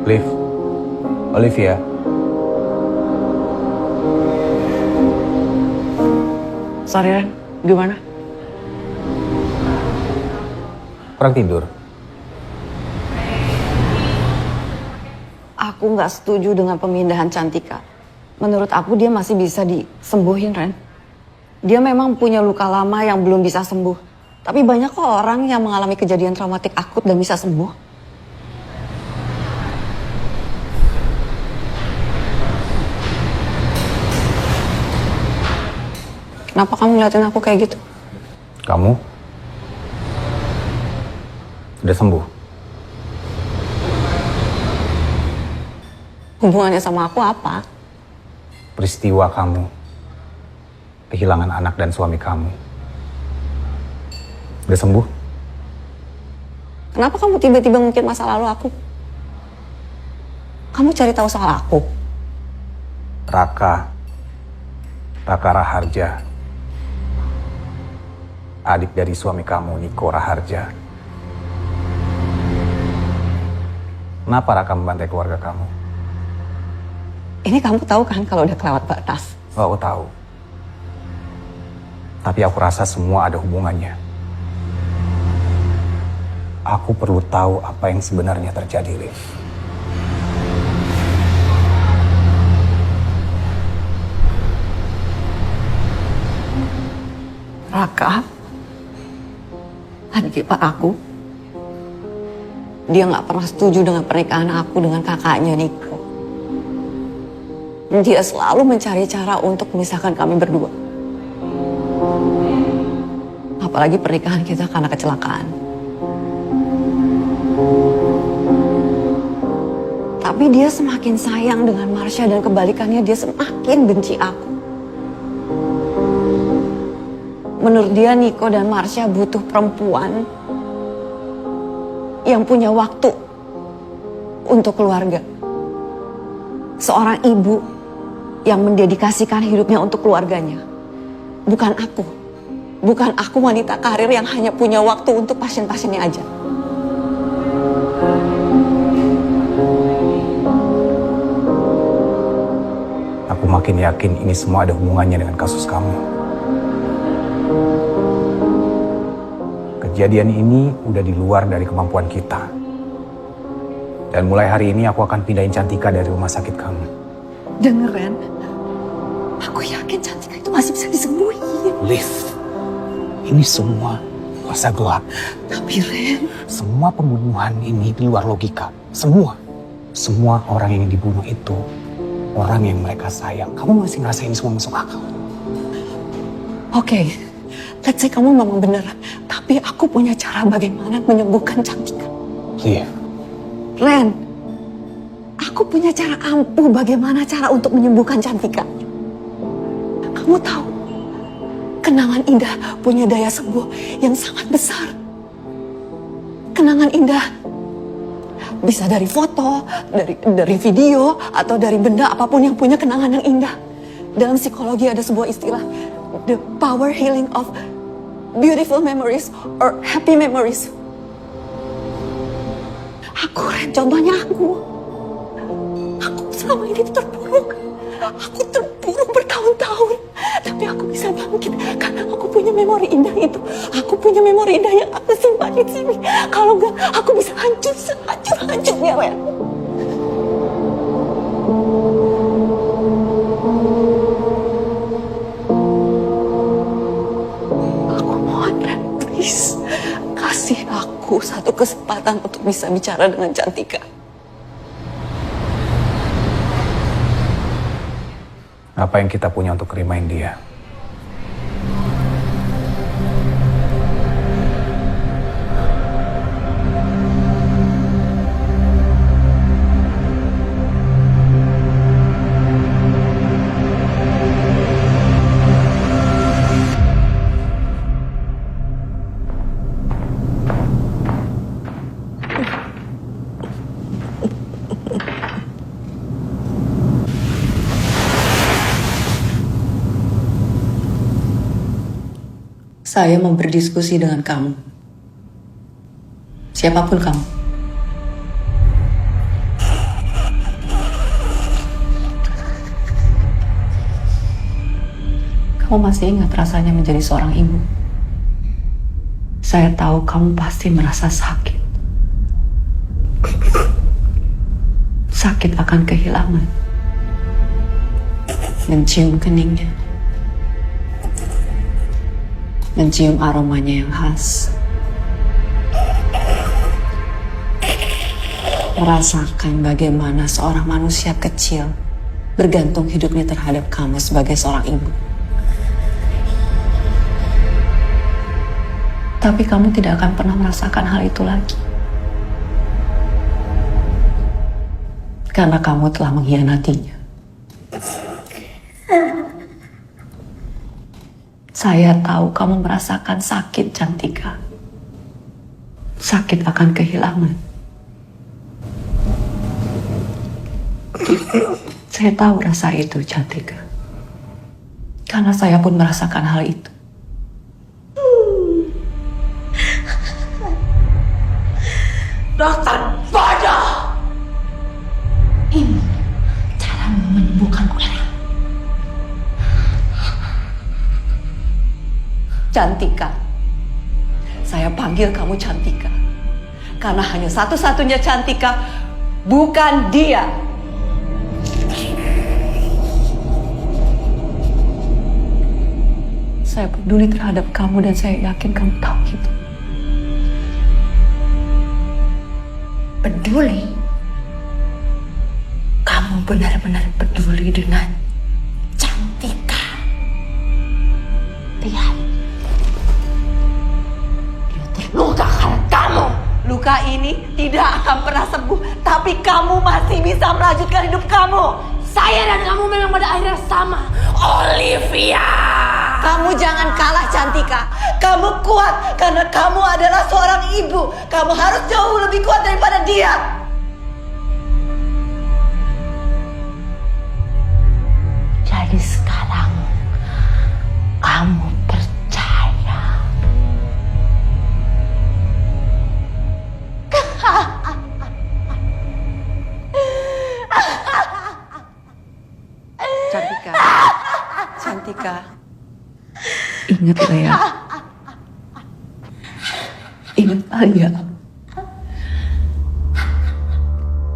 Speaker 12: Liv, Olivia.
Speaker 5: Sorry Ren, gimana?
Speaker 7: Kurang tidur.
Speaker 5: Aku nggak setuju dengan pemindahan Cantika. Menurut aku dia masih bisa disembuhin, Ren. Dia memang punya luka lama yang belum bisa sembuh. Tapi banyak kok orang yang mengalami kejadian traumatik akut dan bisa sembuh. Kenapa kamu ngeliatin aku kayak gitu?
Speaker 7: Kamu sudah sembuh.
Speaker 5: Hubungannya sama aku apa?
Speaker 7: Peristiwa kamu kehilangan anak dan suami kamu udah sembuh.
Speaker 5: Kenapa kamu tiba-tiba ngungkit masa lalu aku? Kamu cari tahu soal aku?
Speaker 7: Raka Raharja, adik dari suami kamu, Niko Raharja. Kenapa Raka membantai keluarga kamu?
Speaker 5: Ini kamu tahu kan kalau udah kelewat batas?
Speaker 7: Oh, aku tahu. Tapi aku rasa semua ada hubungannya. Aku perlu tahu apa yang sebenarnya terjadi, Liv.
Speaker 5: Raka, Adik ipar aku, dia nggak pernah setuju dengan pernikahan aku dengan kakaknya Niko. Dia selalu mencari cara untuk memisahkan kami berdua. Apalagi pernikahan kita karena kecelakaan. Tapi dia semakin sayang dengan Marsha dan kebalikannya dia semakin benci aku. Menurut dia Niko dan Marsha butuh perempuan yang punya waktu untuk keluarga. Seorang ibu yang mendedikasikan hidupnya untuk keluarganya. Bukan aku. Bukan aku wanita karir yang hanya punya waktu untuk pasien-pasiennya aja.
Speaker 7: Aku makin yakin ini semua ada hubungannya dengan kasus kamu. Kejadian ini udah di luar dari kemampuan kita. Dan mulai hari ini aku akan pindahin Cantika dari rumah sakit kamu.
Speaker 5: Dengar, Ren. Aku yakin Cantika itu masih bisa disembuhin.
Speaker 10: Liv, ini semua masa gelap.
Speaker 5: Tapi Ren,
Speaker 10: Semua pembunuhan ini di luar logika. Semua orang yang dibunuh itu orang yang mereka sayang. Kamu masih ngerasa ini semua masuk akal?
Speaker 5: Oke, let's say kamu memang benar. Tapi aku punya cara bagaimana menyembuhkan Cantika.
Speaker 10: Liv,
Speaker 5: Ren, aku punya cara ampuh bagaimana cara untuk menyembuhkan Cantika. Kamu tahu, kenangan indah punya daya sembuh yang sangat besar. Kenangan indah bisa dari foto, dari video, atau dari benda apapun yang punya kenangan yang indah. Dalam psikologi ada sebuah istilah, the power healing of beautiful memories or happy memories. Aku, Ren, contohnya aku selama ini terpuruk. Aku terpuruk bertahun-tahun. Tapi aku bisa bangkit karena aku punya memori indah itu. Aku punya memori indah yang aku simpan di sini. Kalau enggak, aku bisa hancur sehancur-hancurnya, Ren. Aku mohon, Ren, please. Kasih aku satu kesempatan untuk bisa bicara dengan Cantika.
Speaker 7: Apa yang kita punya untuk remind dia?
Speaker 5: Saya mau berdiskusi dengan kamu. Siapapun kamu. Kamu masih ingat rasanya menjadi seorang ibu? Saya tahu kamu pasti merasa sakit. Sakit akan kehilangan. Mencium keningnya. Mencium aromanya yang khas. Merasakan bagaimana seorang manusia kecil bergantung hidupnya terhadap kamu sebagai seorang ibu. Tapi kamu tidak akan pernah merasakan hal itu lagi. Karena kamu telah mengkhianatinya. Saya tahu kamu merasakan sakit, Cantika. Sakit akan kehilangan. Saya tahu rasa itu, Cantika. Karena saya pun merasakan hal itu.
Speaker 2: Dokter bodoh! Ini cara menyembuhkan Clara.
Speaker 5: Cantika. Saya panggil kamu Cantika. Karena hanya satu-satunya Cantika, bukan dia. Saya peduli terhadap kamu dan saya yakin kamu tahu itu. Peduli? Kamu benar-benar peduli dengan Cantika. Lihat. Dia terluka karena kamu. Luka ini tidak akan pernah sembuh, tapi kamu masih bisa melanjutkan hidup kamu.
Speaker 2: Saya dan kamu memang pada akhirnya sama, Olivia.
Speaker 5: Kamu jangan kalah, Cantika. Kamu kuat karena kamu adalah seorang ibu. Kamu harus jauh lebih kuat daripada dia. Jadi sekarang kamu percaya. Cantika. Cantika. Ingat Lea. Ingat Alia.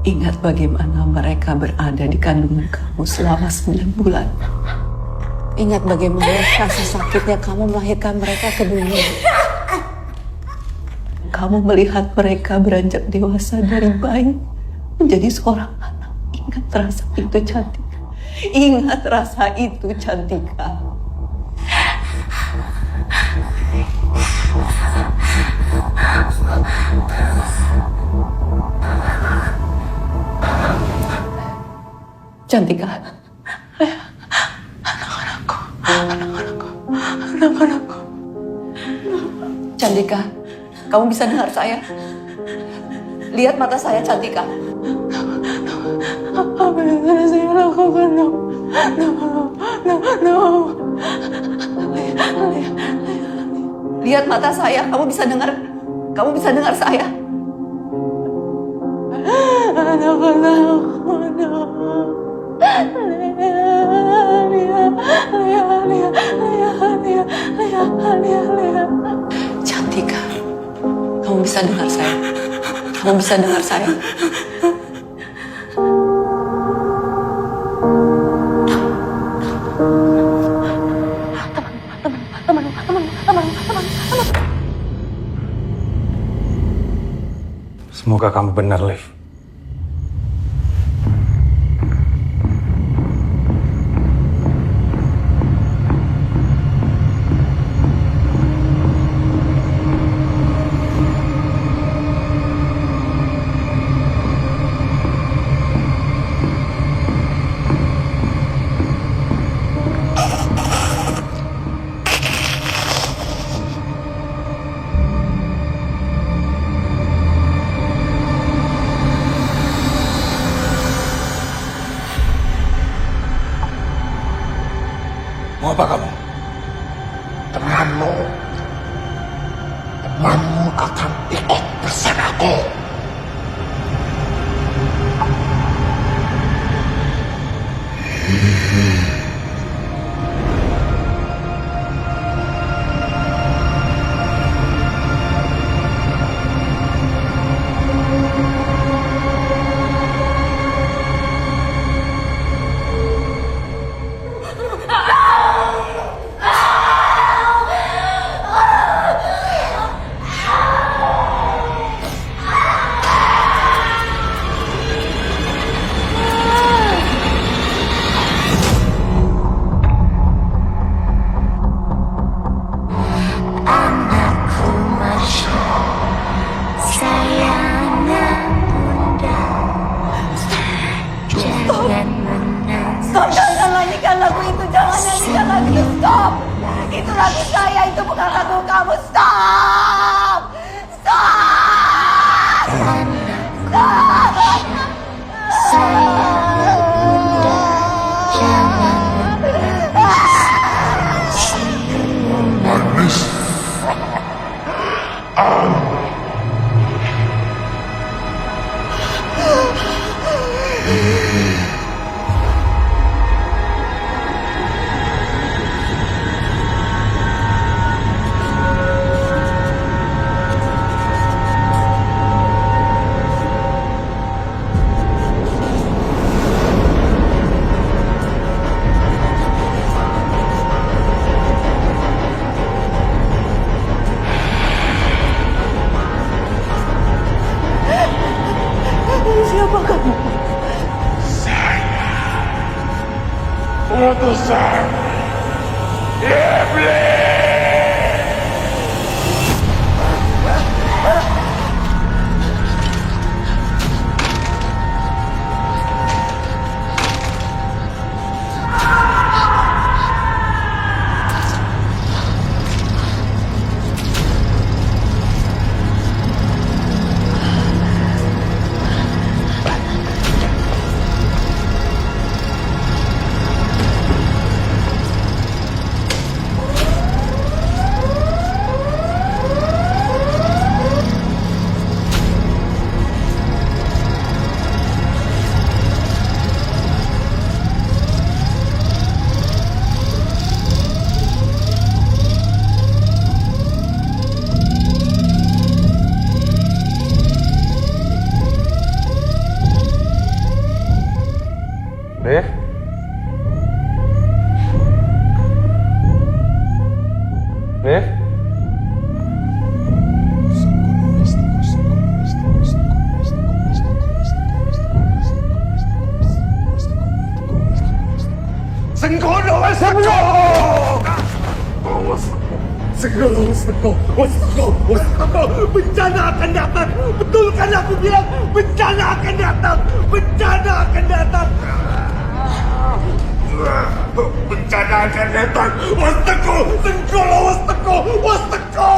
Speaker 5: Ingat bagaimana mereka berada di kandungan kamu selama 9 bulan. Ingat bagaimana rasa sakitnya kamu melahirkan mereka ke dunia. Kamu melihat mereka beranjak dewasa dari bayi menjadi seorang anak. Ingat rasa itu, Cantika. Ingat rasa itu, Cantika. Cantika, anak-anakku. Cantika, kamu bisa dengar saya? Lihat mata saya, Cantika. Apa yang harus saya lakukan? No. Lihat mata saya, kamu bisa dengar? Kamu bisa dengar saya? Cantika, kamu bisa dengar saya? Kamu bisa dengar saya?
Speaker 12: Semoga kamu benar, Liv. Mau apa kamu?
Speaker 13: Temanmu akan ikut bersamaku.
Speaker 5: Stop, jangan nyanyikan lagu itu. Jangan nyanyikan lagu itu. Stop. Itu lagu saya, itu bukan lagu kamu. Stop. Stop. Stop.
Speaker 13: Manis. utusan iblis.
Speaker 12: Dev? Dev?
Speaker 13: Senggono wasako! Senggono wasako! Bencana akan datang! Betul kan aku bilang? Bencana akan datang! Bencana akan datang! Bencana akan datang! Wasako! Senggono wasako! Wasako!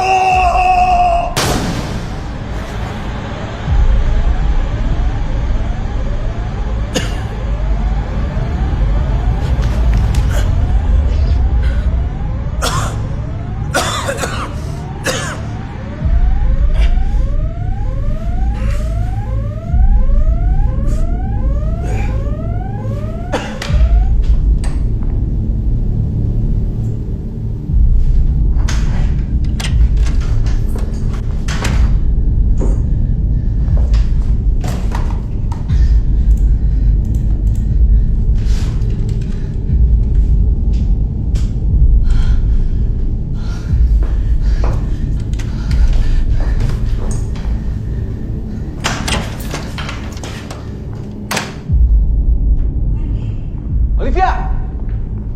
Speaker 10: Olivia!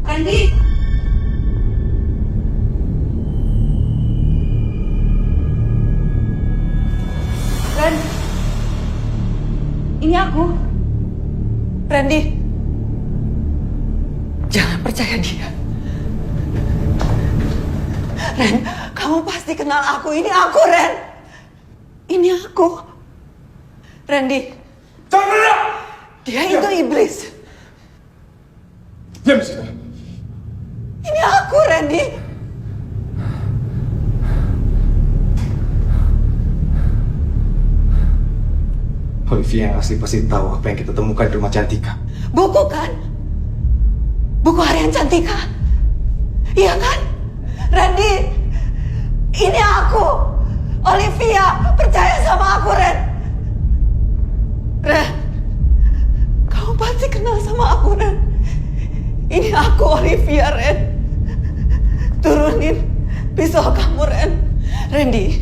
Speaker 2: Randy! Ren, ini aku.
Speaker 5: Randy, jangan percaya dia. Ren, kamu pasti kenal aku. Ini aku, Ren. Ini aku. Randy.
Speaker 13: Jangan!
Speaker 5: Dia itu iblis.
Speaker 13: Diam di situ.
Speaker 5: Ini aku, Randy.
Speaker 7: Olivia yang asli pasti tahu apa yang kita temukan di rumah Cantika.
Speaker 5: Buku kan? Buku harian Cantika. Iya kan? Randy, ini aku. Olivia, percaya sama aku, Ren. Ren, kamu pasti kenal sama aku, Ren. Ini aku, Olivia, Ren. Turunin pisau kamu, Ren. Randy,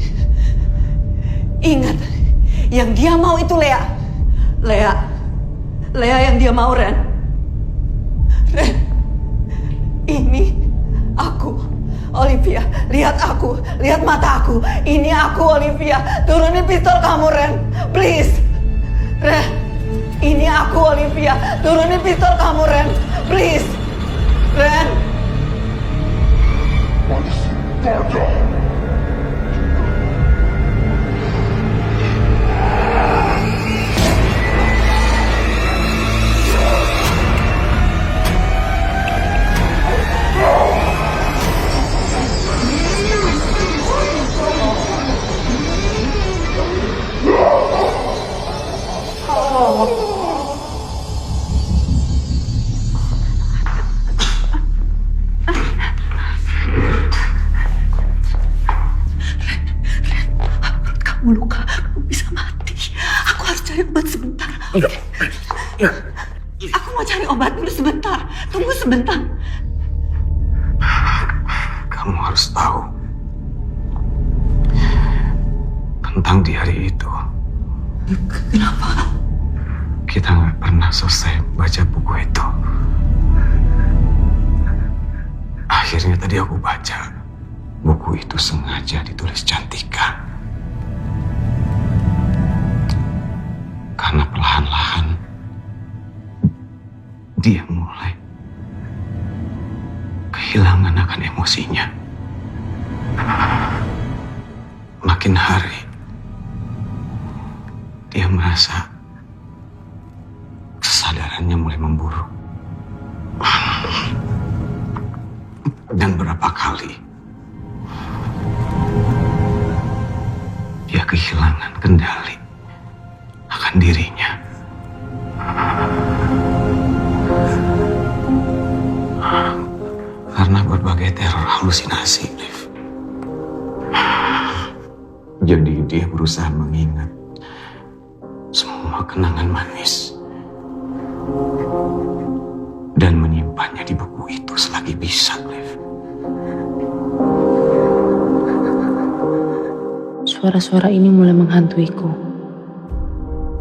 Speaker 5: ingat, yang dia mau itu Lea. Lea yang dia mau, Ren. Ren, ini aku, Olivia. Lihat aku, lihat mata aku. Ini aku, Olivia. Turunin pistol kamu, Ren. Please. Ren, ini aku, Olivia. Turunin pistol kamu, Ren. Please. Ren. Kamu luka, kamu bisa mati. Aku harus cari obat sebentar. Aku mau cari obat dulu sebentar. Tunggu sebentar.
Speaker 7: Kamu harus tahu tentang di hari itu.
Speaker 5: Kenapa?
Speaker 7: Kita nggak pernah selesai baca buku itu. Akhirnya tadi aku baca buku itu sengaja ditulis Cantika. Karena perlahan-lahan dia mulai kehilangan akan emosinya. Makin hari dia merasa kesadarannya mulai memburuk. Dan berapa kali dia kehilangan kendali akan dirinya. Karena berbagai teror halusinasi, Liv. Jadi dia berusaha mengingat semua kenangan manis dan menyimpannya di buku itu selagi bisa, Liv.
Speaker 9: Suara-suara ini mulai menghantuiku.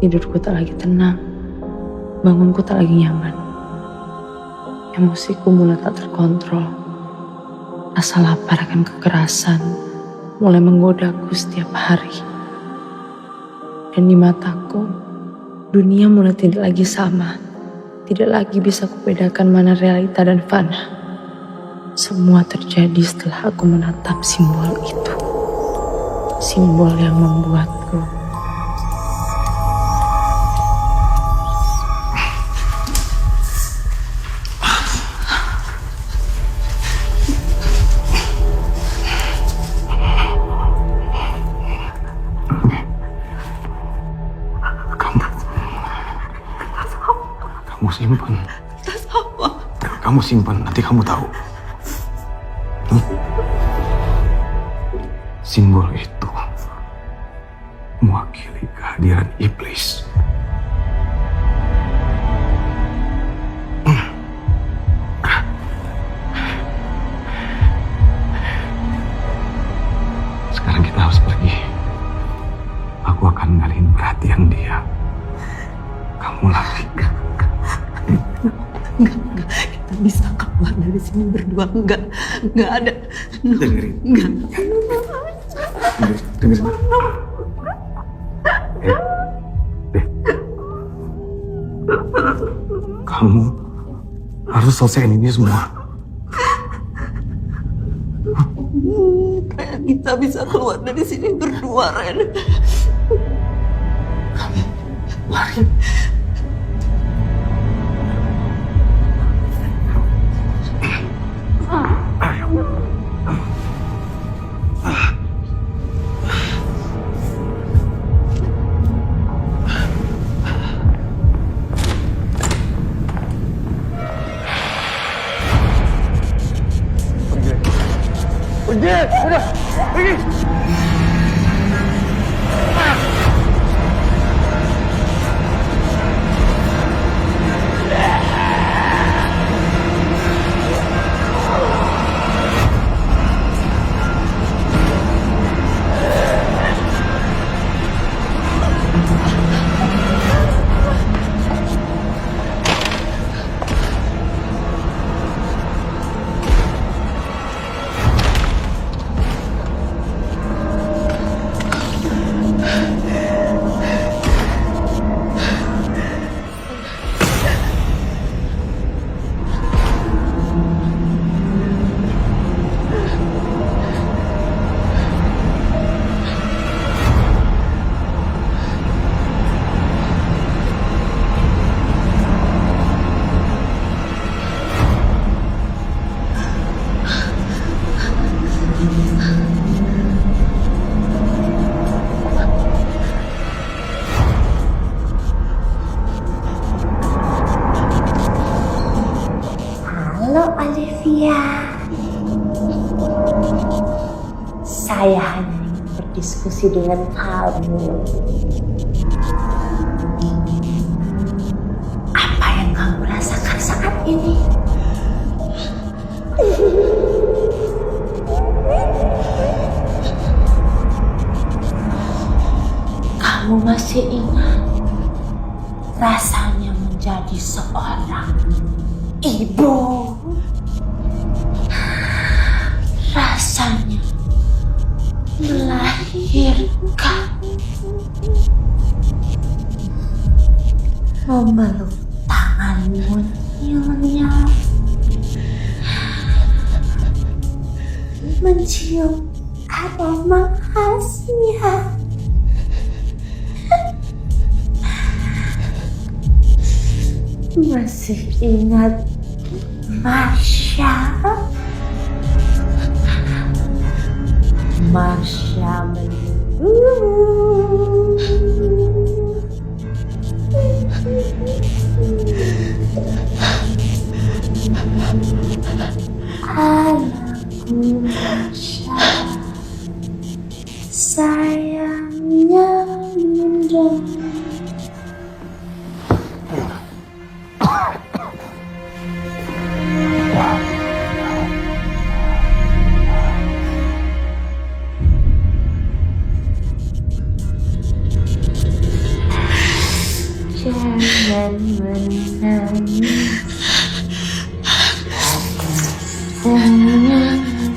Speaker 9: Tidurku tak lagi tenang, bangunku tak lagi nyaman. Emosiku mulai tak terkontrol. Rasa lapar akan kekerasan mulai menggodaku setiap hari. Dan di mataku, dunia mulai tidak lagi sama. Tidak lagi bisa kubedakan mana realita dan fana. Semua terjadi setelah aku menatap simbol itu. Simbol yang membuatku
Speaker 7: simpan. Kamu simpan, nanti kamu tahu. Simbol itu mewakili kehadiran iblis. Sekarang kita harus pergi. Aku akan ngalihin perhatian dia. Kamu lari.
Speaker 5: Enggak, kita bisa keluar dari sini berdua. Enggak ada.
Speaker 7: Dengerin.
Speaker 5: Enggak.
Speaker 7: Dengerin. Kamu harus selesaiin ini semua.
Speaker 5: Kayak kita bisa keluar dari sini berdua, Ren.
Speaker 7: Kamu lari.
Speaker 13: Udah, pergi.
Speaker 1: Halo Olivia. Saya hanya ingin berdiskusi dengan kamu. Apa yang kamu rasakan saat ini? Kamu masih ingat rasanya menjadi seorang ibu? melahirkan, memeluk tanganmu Nyonya, mencium aroma khasnya. Masih ingat Marsha? Marsha menunggu. Anakku Marsha, sayangnya Bunda. Jangan menangis. Jangan menangis.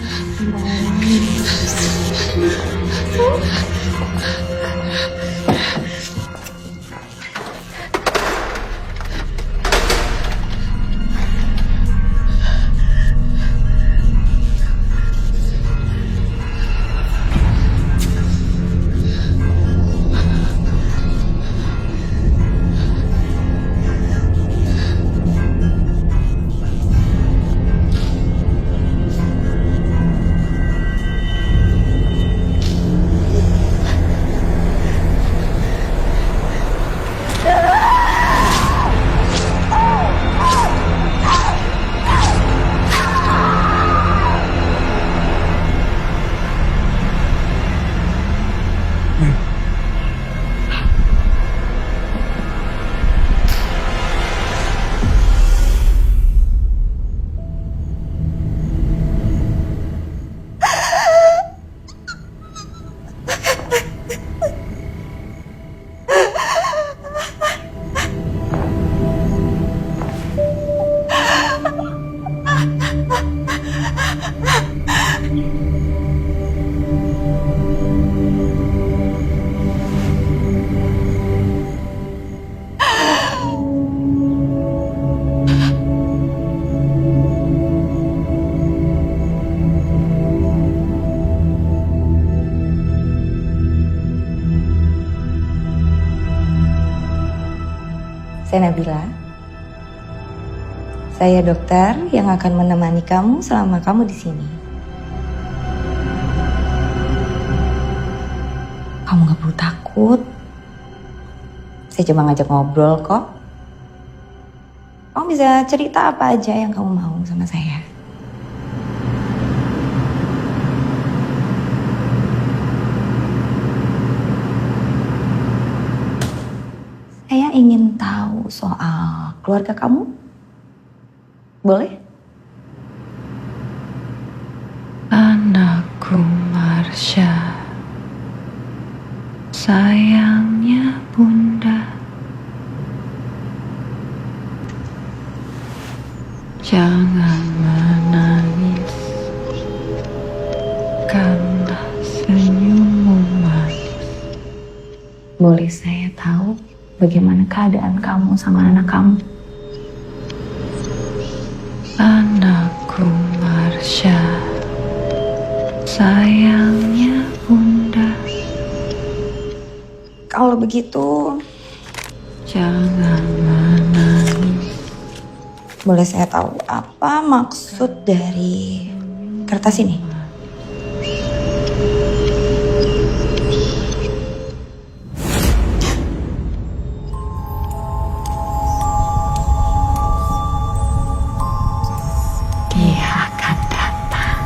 Speaker 6: Saya Nabila. Saya dokter yang akan menemani kamu selama kamu di sini. Kamu gak perlu takut. Saya cuma ngajak ngobrol kok. Kamu bisa cerita apa aja yang kamu mau sama saya. Saya ingin tahu soal keluarga kamu. Boleh?
Speaker 9: Anakku Marsha, sayangnya Bunda. Jangan menangis karena senyummu manis.
Speaker 6: Boleh saya tahu bagaimana keadaan kamu sama anak kamu?
Speaker 9: Anakku Marsha, sayangnya Bunda.
Speaker 6: Kalau begitu,
Speaker 9: jangan menangis.
Speaker 6: boleh saya tahu apa maksud dari kertas ini?
Speaker 1: Dia akan datang.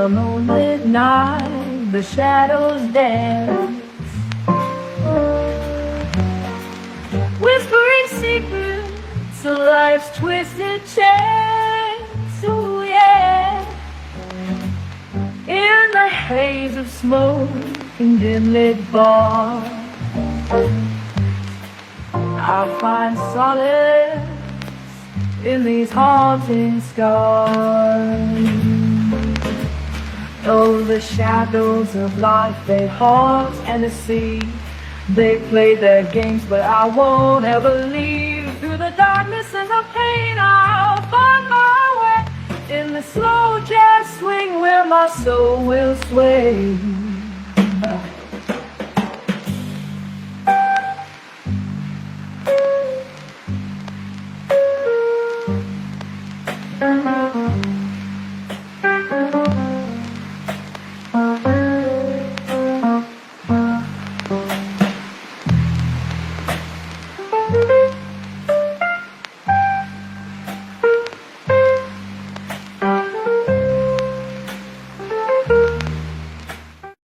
Speaker 8: a moonlit night, the shadows dance, whispering secrets of life's twisted chance. Oh yeah, in the haze of smoke and dim-lit bars, I find solace in these haunting scars. Oh, the shadows of life, they haunt and deceive. They play their games, but I won't ever leave. Through the darkness and the pain, I'll find my way in the slow jazz swing where my soul will sway.